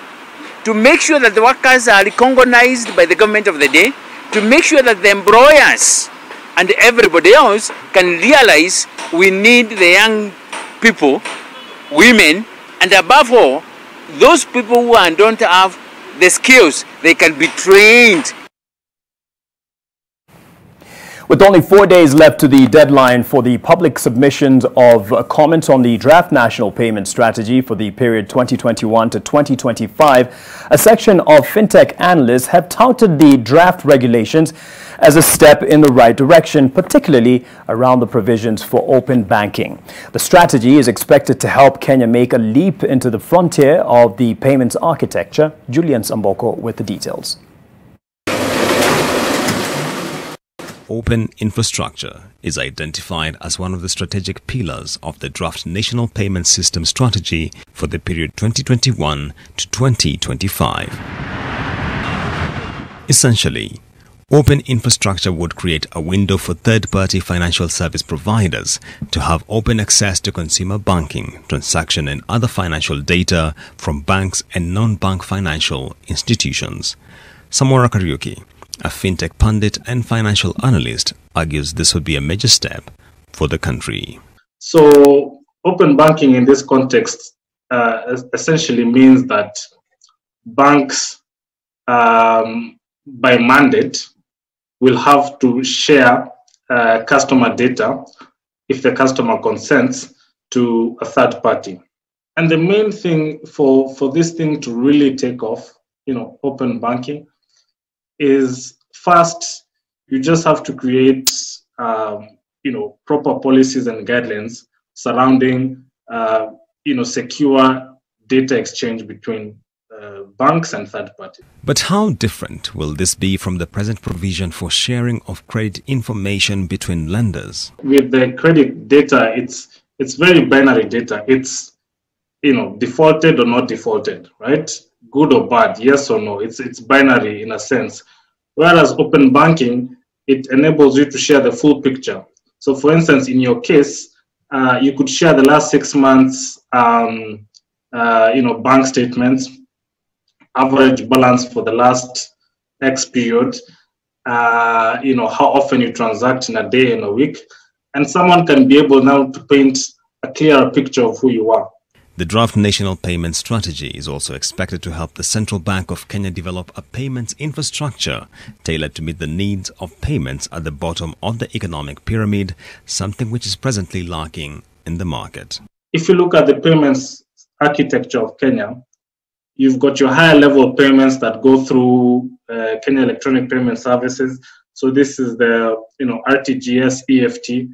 to make sure that the workers are recognized by the government of the day, to make sure that the employers and everybody else can realize we need the young people, women, and above all, those people who don't have the skills, they can be trained. With only 4 days left to the deadline for the public submissions of comments on the draft national payment strategy for the period 2021 to 2025, a section of fintech analysts have touted the draft regulations as a step in the right direction, particularly around the provisions for open banking. The strategy is expected to help Kenya make a leap into the frontier of the payments architecture. Julius Wambua with the details. Open infrastructure is identified as one of the strategic pillars of the draft National Payment System Strategy for the period 2021 to 2025. Essentially, open infrastructure would create a window for third-party financial service providers to have open access to consumer banking, transaction and other financial data from banks and non-bank financial institutions. Samora Kariuki, a fintech pundit and financial analyst, argues this would be a major step for the country. So, open banking in this context essentially means that banks, by mandate, will have to share customer data if the customer consents to a third party. And the main thing for this thing to really take off, open banking, is first, you just have to create, proper policies and guidelines surrounding, secure data exchange between banks and third parties. But how different will this be from the present provision for sharing of credit information between lenders? With the credit data, it's very binary data. It's, defaulted or not defaulted, right? Good or bad, yes or no. It's binary in a sense. Whereas open banking, it enables you to share the full picture. So for instance, in your case, you could share the last 6 months, bank statements, average balance for the last X period, how often you transact in a day and a week, and someone can be able now to paint a clearer picture of who you are. The draft national payment strategy is also expected to help the Central Bank of Kenya develop a payments infrastructure tailored to meet the needs of payments at the bottom of the economic pyramid, something which is presently lacking in the market. If you look at the payments architecture of Kenya, you've got your higher level payments that go through Kenya Electronic Payment Services. So this is the RTGS, EFT.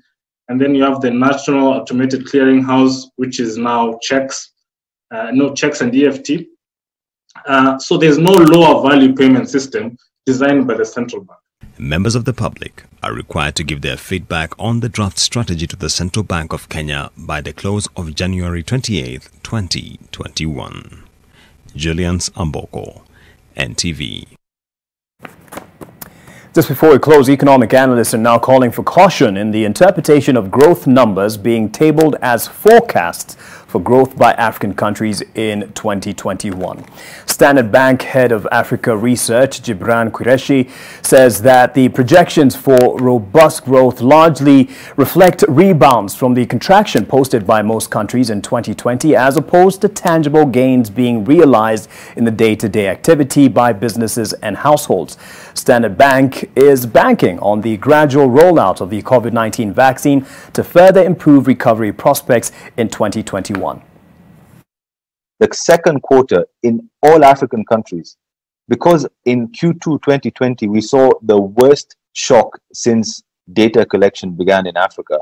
And then you have the National Automated Clearinghouse, which is now checks and EFT. So there's no lower value payment system designed by the central bank. Members of the public are required to give their feedback on the draft strategy to the Central Bank of Kenya by the close of January 28, 2021. Julius Wambua, NTV. Just before we close, economic analysts are now calling for caution in the interpretation of growth numbers being tabled as forecasts for growth by African countries in 2021. Standard Bank head of Africa Research, Gibran Qureshi, says that the projections for robust growth largely reflect rebounds from the contraction posted by most countries in 2020, as opposed to tangible gains being realized in the day-to-day activity by businesses and households. Standard Bank is banking on the gradual rollout of the COVID-19 vaccine to further improve recovery prospects in 2021. The second quarter in all African countries, because in Q2 2020 we saw the worst shock since data collection began in Africa,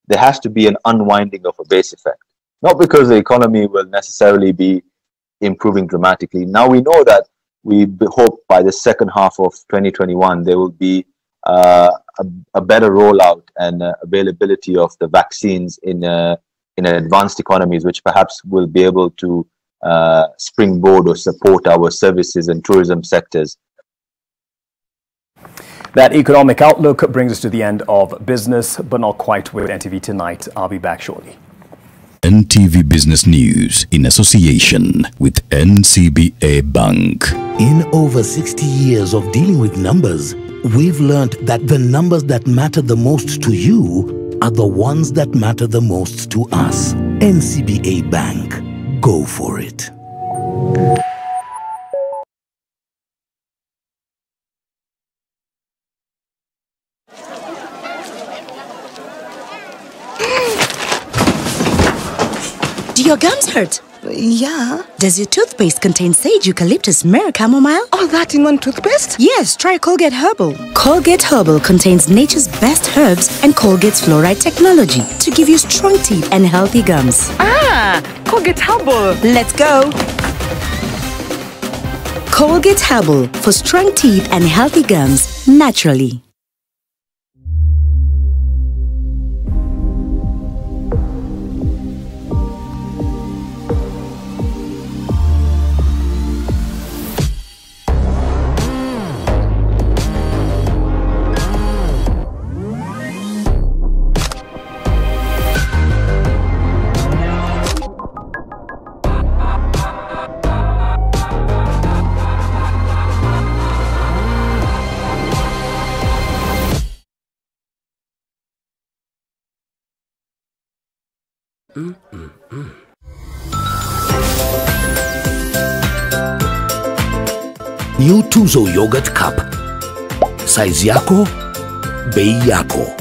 there has to be an unwinding of a base effect. Not because the economy will necessarily be improving dramatically. Now we know that we hope by the second half of 2021 there will be a better rollout and availability of the vaccines in advanced economies, which perhaps will be able to springboard or support our services and tourism sectors. That economic outlook brings us to the end of business, but not quite with NTV Tonight. I'll be back shortly. NTV Business News in association with NCBA Bank. In over 60 years of dealing with numbers, we've learned that the numbers that matter the most to you are the ones that matter the most to us. NCBA Bank. Go for it. Do your gums hurt? Yeah. Does your toothpaste contain sage, eucalyptus, myrrh, chamomile? All that in one toothpaste? Yes, try Colgate Herbal. Colgate Herbal contains nature's best herbs and Colgate's fluoride technology to give you strong teeth and healthy gums. Ah, Colgate Herbal. Let's go. Colgate Herbal for strong teeth and healthy gums naturally. New Tuzo Yogurt Cup. Size yako, bei yako.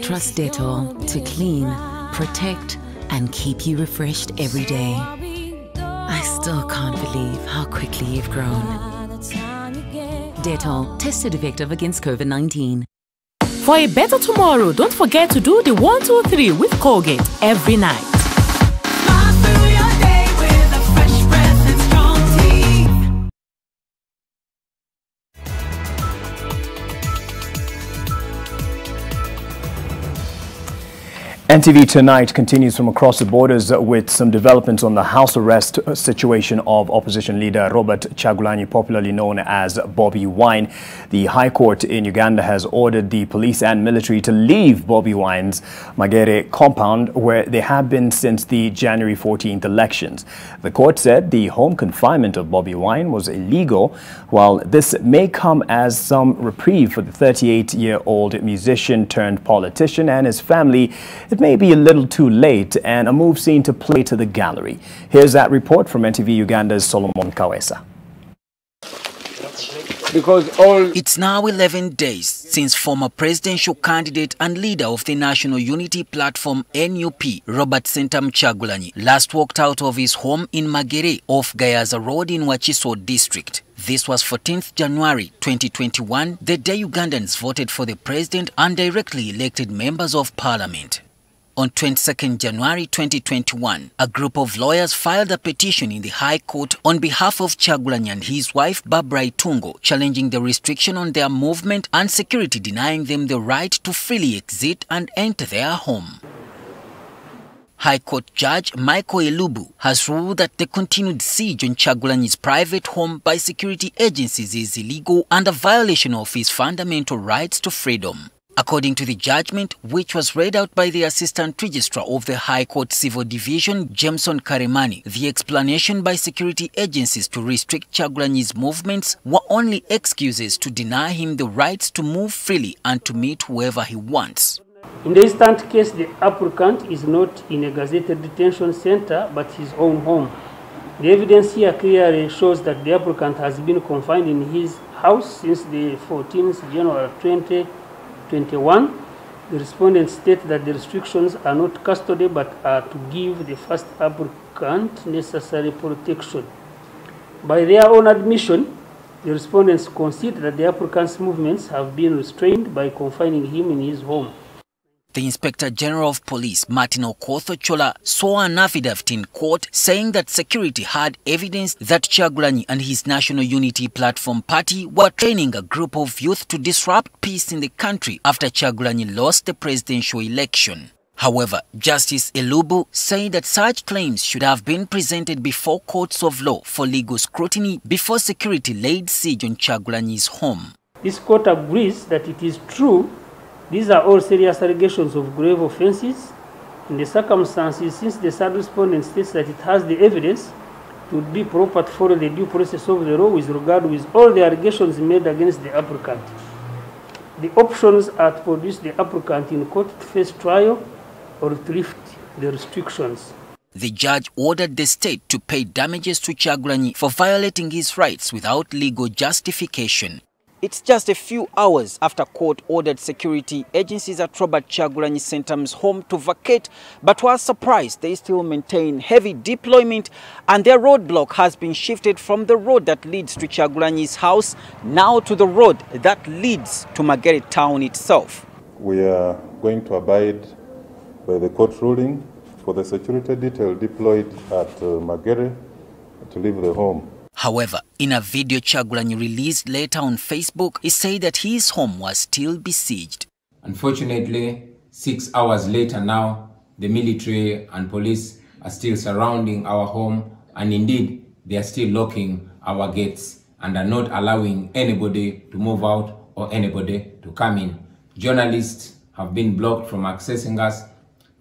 Trust Dettol to clean, protect, and keep you refreshed every day. I still can't believe how quickly you've grown. Dettol, tested effective against COVID-19. For a better tomorrow, don't forget to do the 1, 2, 3 with Colgate every night. NTV Tonight continues from across the borders with some developments on the house arrest situation of opposition leader Robert Kyagulanyi, popularly known as Bobi Wine. The High Court in Uganda has ordered the police and military to leave Bobi Wine's Magere compound, where they have been since the January 14th elections. The court said the home confinement of Bobi Wine was illegal. While this may come as some reprieve for the 38-year-old musician turned politician and his family, it may be a little too late and a move seen to play to the gallery. Here's that report from NTV Uganda's Solomon Kawesa. because all... It's now 11 days since former presidential candidate and leader of the National Unity Platform NUP, Robert Sentam Kyagulanyi, last walked out of his home in Magere off Gayaza Road in Wachiso district. This was 14th January 2021, the day Ugandans voted for the president and directly elected members of parliament. On 22nd January 2021, a group of lawyers filed a petition in the High Court on behalf of Kyagulanyi and his wife Barbara Itungo, challenging the restriction on their movement and security denying them the right to freely exit and enter their home. High Court Judge Michael Elubu has ruled that the continued siege on Kyagulanyi's private home by security agencies is illegal and a violation of his fundamental rights to freedom. According to the judgment, which was read out by the Assistant Registrar of the High Court Civil Division, Jameson Karemani, the explanation by security agencies to restrict Kyagulanyi's movements were only excuses to deny him the rights to move freely and to meet whoever he wants. In the instant case, the applicant is not in a gazetted detention center but his own home. The evidence here clearly shows that the applicant has been confined in his house since the 14th January 2021. The respondents state that the restrictions are not custody but are to give the first applicant necessary protection. By their own admission, the respondents concede that the applicant's movements have been restrained by confining him in his home. The Inspector General of Police, Martin Okoth-Ochola, saw an affidavit in court saying that security had evidence that Kyagulanyi and his National Unity Platform party were training a group of youth to disrupt peace in the country after Kyagulanyi lost the presidential election. However, Justice Elubu said that such claims should have been presented before courts of law for legal scrutiny before security laid siege on Kyagulanyi's home. This court agrees that it is true. These are all serious allegations of grave offences. In the circumstances, since the third respondent states that it has the evidence, it would be proper to follow the due process of the law with regard with all the allegations made against the applicant. The options are to produce the applicant in court to face trial or to lift the restrictions. The judge ordered the state to pay damages to Kyagulanyi for violating his rights without legal justification. It's just a few hours after court ordered security agencies at Robert Kyagulanyi Sentam's home to vacate, but was surprised they still maintain heavy deployment and their roadblock has been shifted from the road that leads to Kyagulanyi's house now to the road that leads to Magere town itself. We are going to abide by the court ruling for the security detail deployed at Magere to leave the home. However, in a video Kyagulanyi released later on Facebook, he said that his home was still besieged. Unfortunately, 6 hours later now, the military and police are still surrounding our home, and indeed, they are still locking our gates and are not allowing anybody to move out or anybody to come in. Journalists have been blocked from accessing us.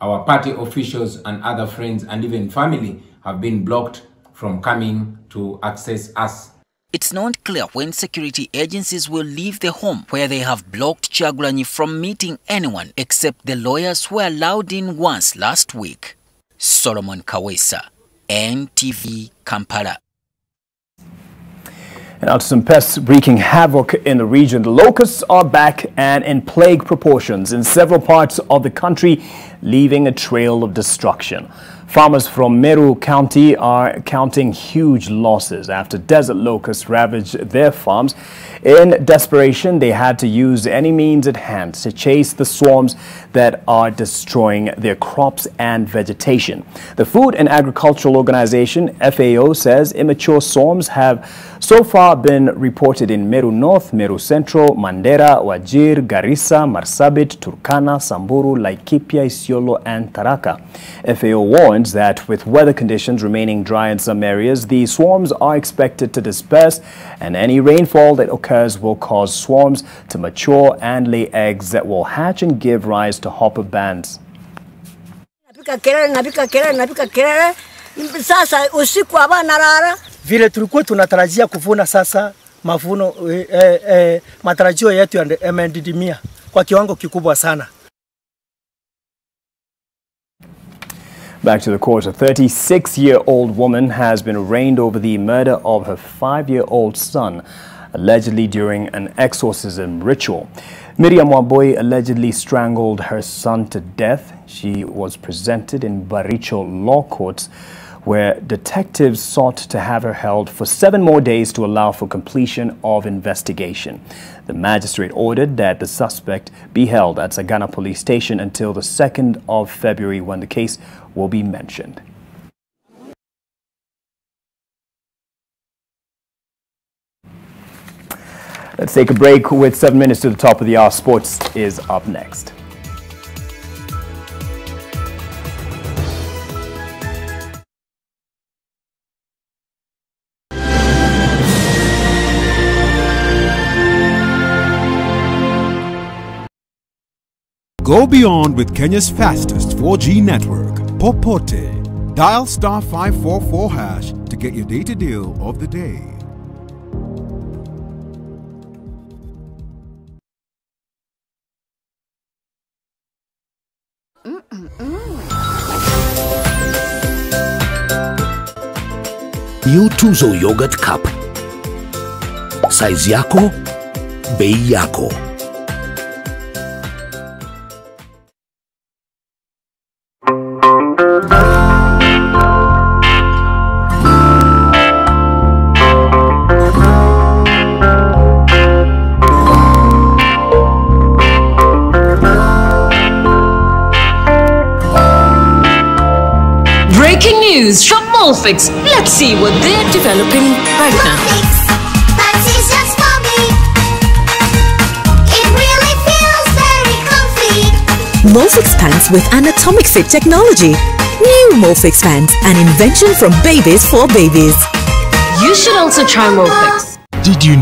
Our party officials and other friends and even family have been blocked from coming to access us. It's not clear when security agencies will leave the home where they have blocked Kyagulanyi from meeting anyone except the lawyers who were allowed in once last week. Solomon Kawesa, NTV, Kampala. And out to some pests wreaking havoc in the region. The locusts are back and in plague proportions in several parts of the country, leaving a trail of destruction. Farmers from Meru County are counting huge losses after desert locusts ravaged their farms. In desperation, they had to use any means at hand to chase the swarms that are destroying their crops and vegetation. The Food and Agricultural Organization, FAO, says immature swarms have so far been reported in Meru North, Meru Central, Mandera, Wajir, Garissa, Marsabit, Turkana, Samburu, Laikipia, Isiolo, and Taraka. FAO warns that with weather conditions remaining dry in some areas, the swarms are expected to disperse, and any rainfall that occurs will cause swarms to mature and lay eggs that will hatch and give rise to hopper bands. Vile tulikuwa tunatarajia kuvuna sasa mavuno matarajio yetu yamedidimia kwa kiwango kikubwa sana. Back to the court, a 36-year-old woman has been arraigned over the murder of her 5-year-old son allegedly during an exorcism ritual. Miriam Wambua allegedly strangled her son to death. She was presented in Baricho Law Courts, where detectives sought to have her held for 7 more days to allow for completion of investigation. The magistrate ordered that the suspect be held at Sagana Police Station until the 2nd of February, when the case will be mentioned. Let's take a break. With 7 minutes to the top of the hour. Sports is up next. Go beyond with Kenya's fastest 4G network, Popote. Dial *544# to get your data deal of the day. New Tuzo Yogurt Cup. Size yako, bei yako. Breaking news from Molfix. Let's see what they're developing right now. That is just for me. It really feels very comfy. Molfix pants with anatomic fit technology. New Molfix pants, an invention from babies for babies. You should also try Molfix. Did you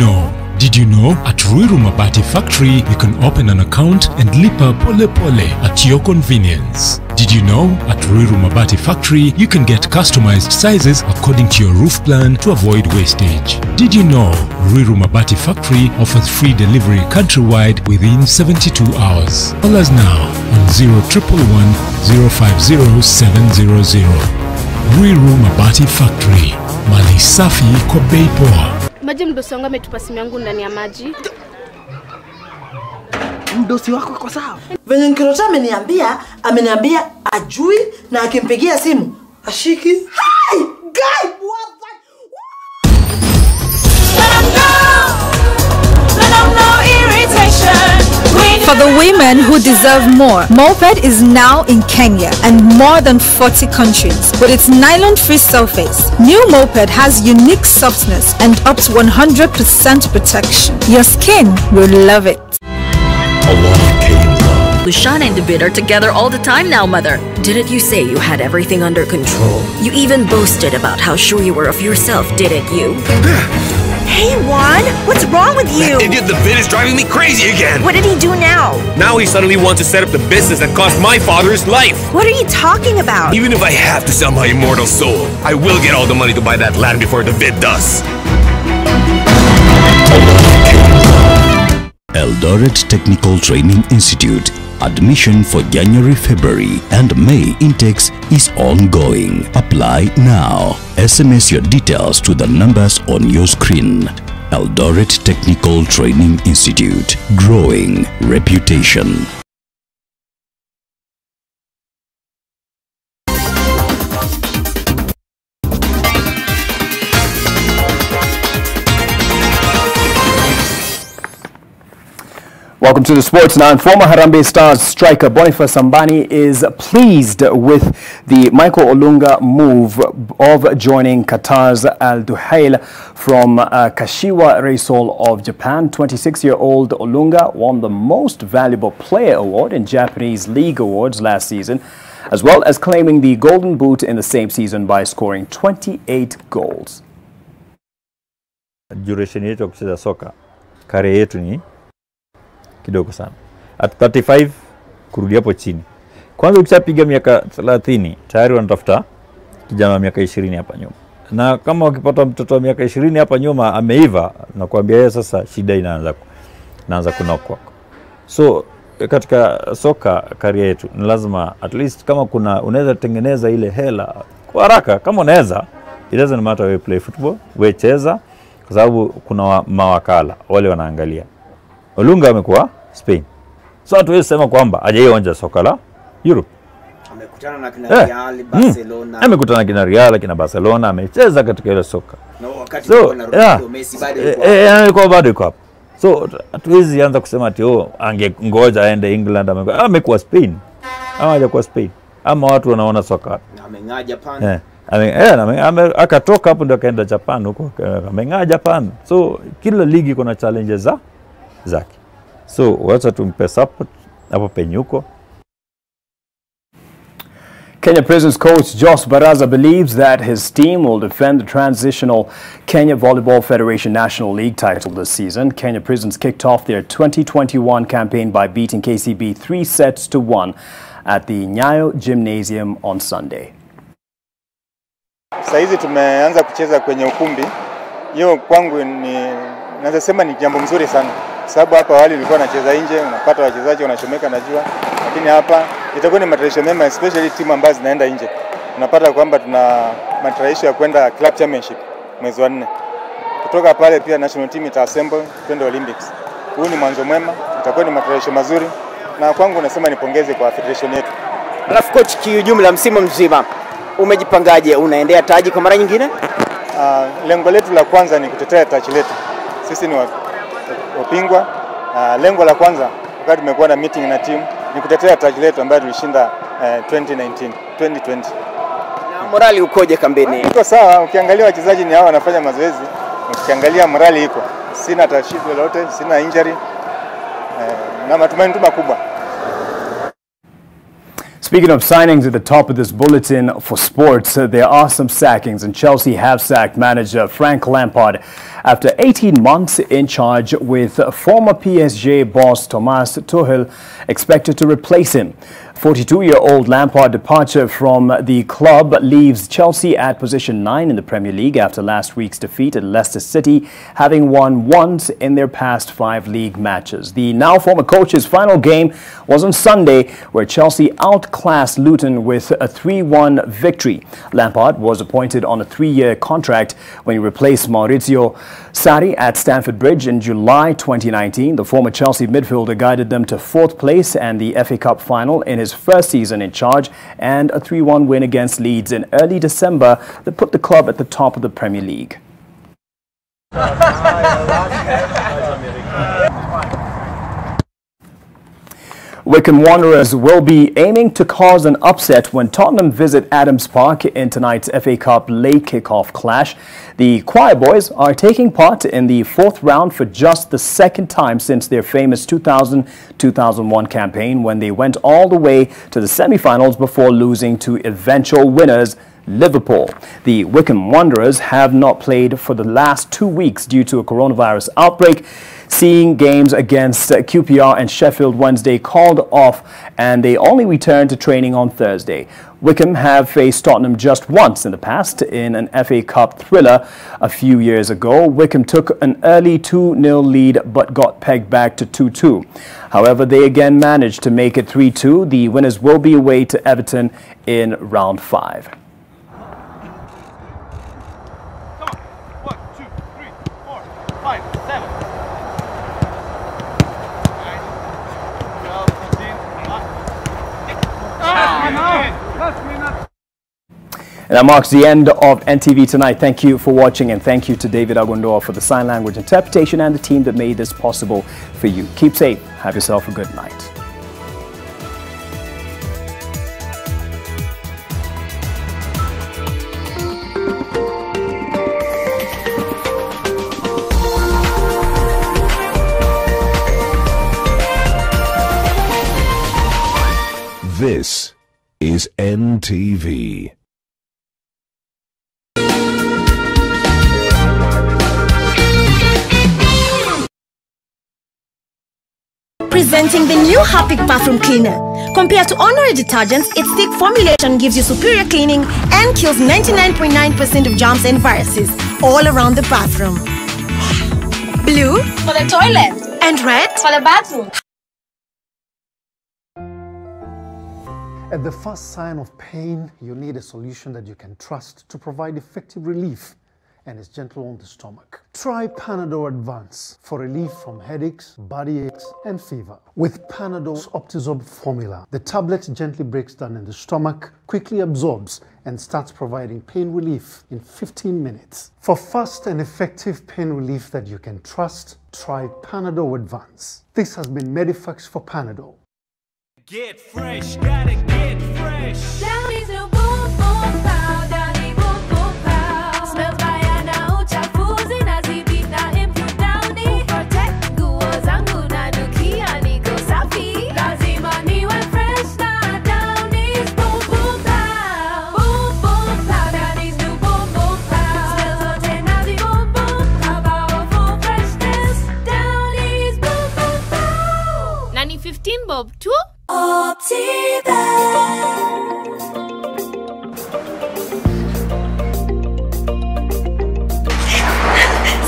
know at Ruiru Mabati Factory you can open an account and lipa pole pole at your convenience? Did you know at Ruiru Mabati Factory you can get customized sizes according to your roof plan to avoid wastage? Did you know Ruiru Mabati Factory offers free delivery countrywide within 72 hours? Call us now on 0111 050 700. Ruiru Mabati Factory, mali safi kwa bei poa. Maji mdosi wangu ametupa simu yangu ndani ya maji. Mdosi wako kwa sawa. Venye Nkirota ameniambia ajui na akimpigia simu ashiki. Hi guy, what the? For the women who deserve more, Moped is now in Kenya and more than 40 countries. With its nylon-free surface, new Moped has unique softness and up to 100% protection. Your skin will love it. Lushana and David are together all the time now, Mother. Didn't you say you had everything under control? You even boasted about how sure you were of yourself, didn't you? Hey, Juan, what's wrong with you? That idiot David is driving me crazy again. What did he do now? Now he suddenly wants to set up the business that cost my father his life. What are you talking about? Even if I have to sell my immortal soul, I will get all the money to buy that land before David does. Eldoret Technical Training Institute. Admission for January, February and May intakes is ongoing. Apply now. SMS your details to the numbers on your screen. Eldoret Technical Training Institute. Growing reputation. Welcome to the sports now. And former Harambee Stars striker Boniface Ambani is pleased with the Michael Olunga move of joining Qatar's Al Duhail from Kashiwa Race Hall of Japan. 26-year-old Olunga won the Most Valuable Player Award in Japanese League Awards last season, as well as claiming the Golden Boot in the same season by scoring 28 goals. Duration yetu ya kucheza soka, kare yetu ni kidogo sana. At 35 kurudi hapo chini. Kwanza ukishapiga miaka 30 tayari wanatafuta kijana wa miaka 20 hapa nyuma. Na kama ukipata mtoto wa miaka 20 hapa nyuma ameiva, nakwambia yeye sasa shida inaanza kunokwa. So katika soka career yetu ni lazima at least kama kuna unaweza tengeneza ile hela kwa haraka, kama unaweza, it doesn't matter we play football, we cheza, kwa sababu kuna mawakala wale wanaangalia. Olunga amekuwa Spain, so hatuwezi sema kwamba hajaionja soka la Europe. Amekutana na kina Real, Barcelona. Amekutana na kina Real, kina Barcelona, amecheza katika ile soka. Na wakati Ronaldo, Messi bado yuko hapo. So hatuwezi anza kusema ati angengoja aende England. Amekuwa Spain. Ama hajakuwa Spain. Ama watu wanaona soka. Ameng'aa Japan. Akatoka hapo ndio akaenda Japan huko. Ameng'aa Japan. So kila ligi iko na challenges zake. So wacha tumpe support hapo penye huko. Kenya Prisons coach Jos Baraza believes that his team will defend the transitional Kenya Volleyball Federation National League title this season. Kenya Prisons kicked off their 2021 campaign by beating KCB 3-1 at the Nyayo Gymnasium on Sunday. Saizi tumeanza kucheza kwenye ukumbi. Hiyo kwangu naweza sema ni jambo mzuri sana. Sababu hapa awali nilikuwa nacheza nje, unapata wachezaji wanachomeka na jua. Lakini hapa itakuwa ni matayarisho mema, especially timu ambazo zinaenda nje. Unapata kwamba tuna matayarisho ya kwenda club championship mwezi wa 4. Kutoka pale pia national team ita assemble kwenda Olympics. Huu ni mwanzo mwema, itakuwa ni matayarisho mazuri. Na kwangu nasema nipongeze kwa federation yetu. Alafu coach, kiujumla msimu mzima umejipangaje? Unaendea taji kwa mara nyingine? Lengo letu la kwanza ni kutetea taji letu. Sisi ni wapingwa. Lengo la kwanza wakati tumekuwa na meeting na team ni kutetea taji letu ambayo tulishinda 2020. Na morali ukoje kambini? Iko sawa, ukiangalia wachezaji ni hao wanafanya mazoezi. Ukiangalia morali iko. Sina tashiti lolote, sina injury. Na matumaini makubwa. Speaking of signings at the top of this bulletin for sports, there are some sackings, and Chelsea have sacked manager Frank Lampard after 18 months in charge, with former PSG boss Thomas Tuchel expected to replace him. 42-year-old Lampard departure from the club leaves Chelsea at position 9 in the Premier League after last week's defeat at Leicester City, having won once in their past 5 league matches. The now former coach's final game was on Sunday, where Chelsea outclassed Luton with a 3-1 victory. Lampard was appointed on a 3-year contract when he replaced Maurizio Sarri at Stamford Bridge in July 2019. The former Chelsea midfielder guided them to 4th place and the FA Cup final in his first season in charge, and a 3-1 win against Leeds in early December that put the club at the top of the Premier League. Wycombe Wanderers will be aiming to cause an upset when Tottenham visit Adams Park in tonight's FA Cup late kick-off clash. The Choir Boys are taking part in the 4th round for just the 2nd time since their famous 2000-2001 campaign, when they went all the way to the semi-finals before losing to eventual winners Liverpool. The Wycombe Wanderers have not played for the last 2 weeks due to a coronavirus outbreak, seeing games against QPR and Sheffield Wednesday called off, and they only returned to training on Thursday. Wycombe have faced Tottenham just once in the past in an FA Cup thriller a few years ago. Wycombe took an early 2-0 lead but got pegged back to 2-2. However, they again managed to make it 3-2. The winners will be away to Everton in round 5. And that marks the end of NTV Tonight. Thank you for watching, and thank you to David Agondoa for the sign language interpretation and the team that made this possible for you. Keep safe. Have yourself a good night. This is NTV. Presenting the new Harpic bathroom cleaner. Compared to ordinary detergents, its thick formulation gives you superior cleaning and kills 99.9% of germs and viruses all around the bathroom. Blue For the toilet. and red For the bathroom. At the first sign of pain, you need a solution that you can trust to provide effective relief and is gentle on the stomach. Try Panadol Advance for relief from headaches, body aches, and fever. With Panadol's Optizorb formula, the tablet gently breaks down in the stomach, quickly absorbs, and starts providing pain relief in 15 minutes. For fast and effective pain relief that you can trust, try Panadol Advance. This has been Medifax for Panadol. Get fresh, gotta get fresh. Downy's new boom boom pow, Downy boom boom pow. Smells bayana uchafuzi na zibina improve Downy. Protect nguo zangu na nukia niko safi. Lazima niwe fresh na Downy's boom boom pow. Boom boom pow, Downy's new boom boom pow. Smells zote na zi boom boom pow. Powerful freshness, Downy's boom boom pow. Nani 15 bob too?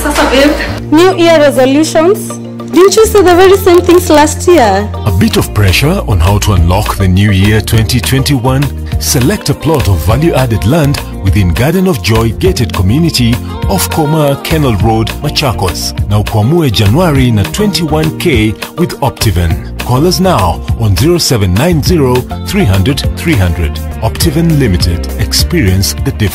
Sasa babe, New Year resolutions? Didn't you say the very same things last year? A bit of pressure on how to unlock the new year 2021? Select a plot of value-added land within Garden of Joy gated community off Koma Kennel Road, Machakos. Now kwamue January na 21K with Optiven. Call us now on 0790 300 300. Optiven Limited. Experience the difference.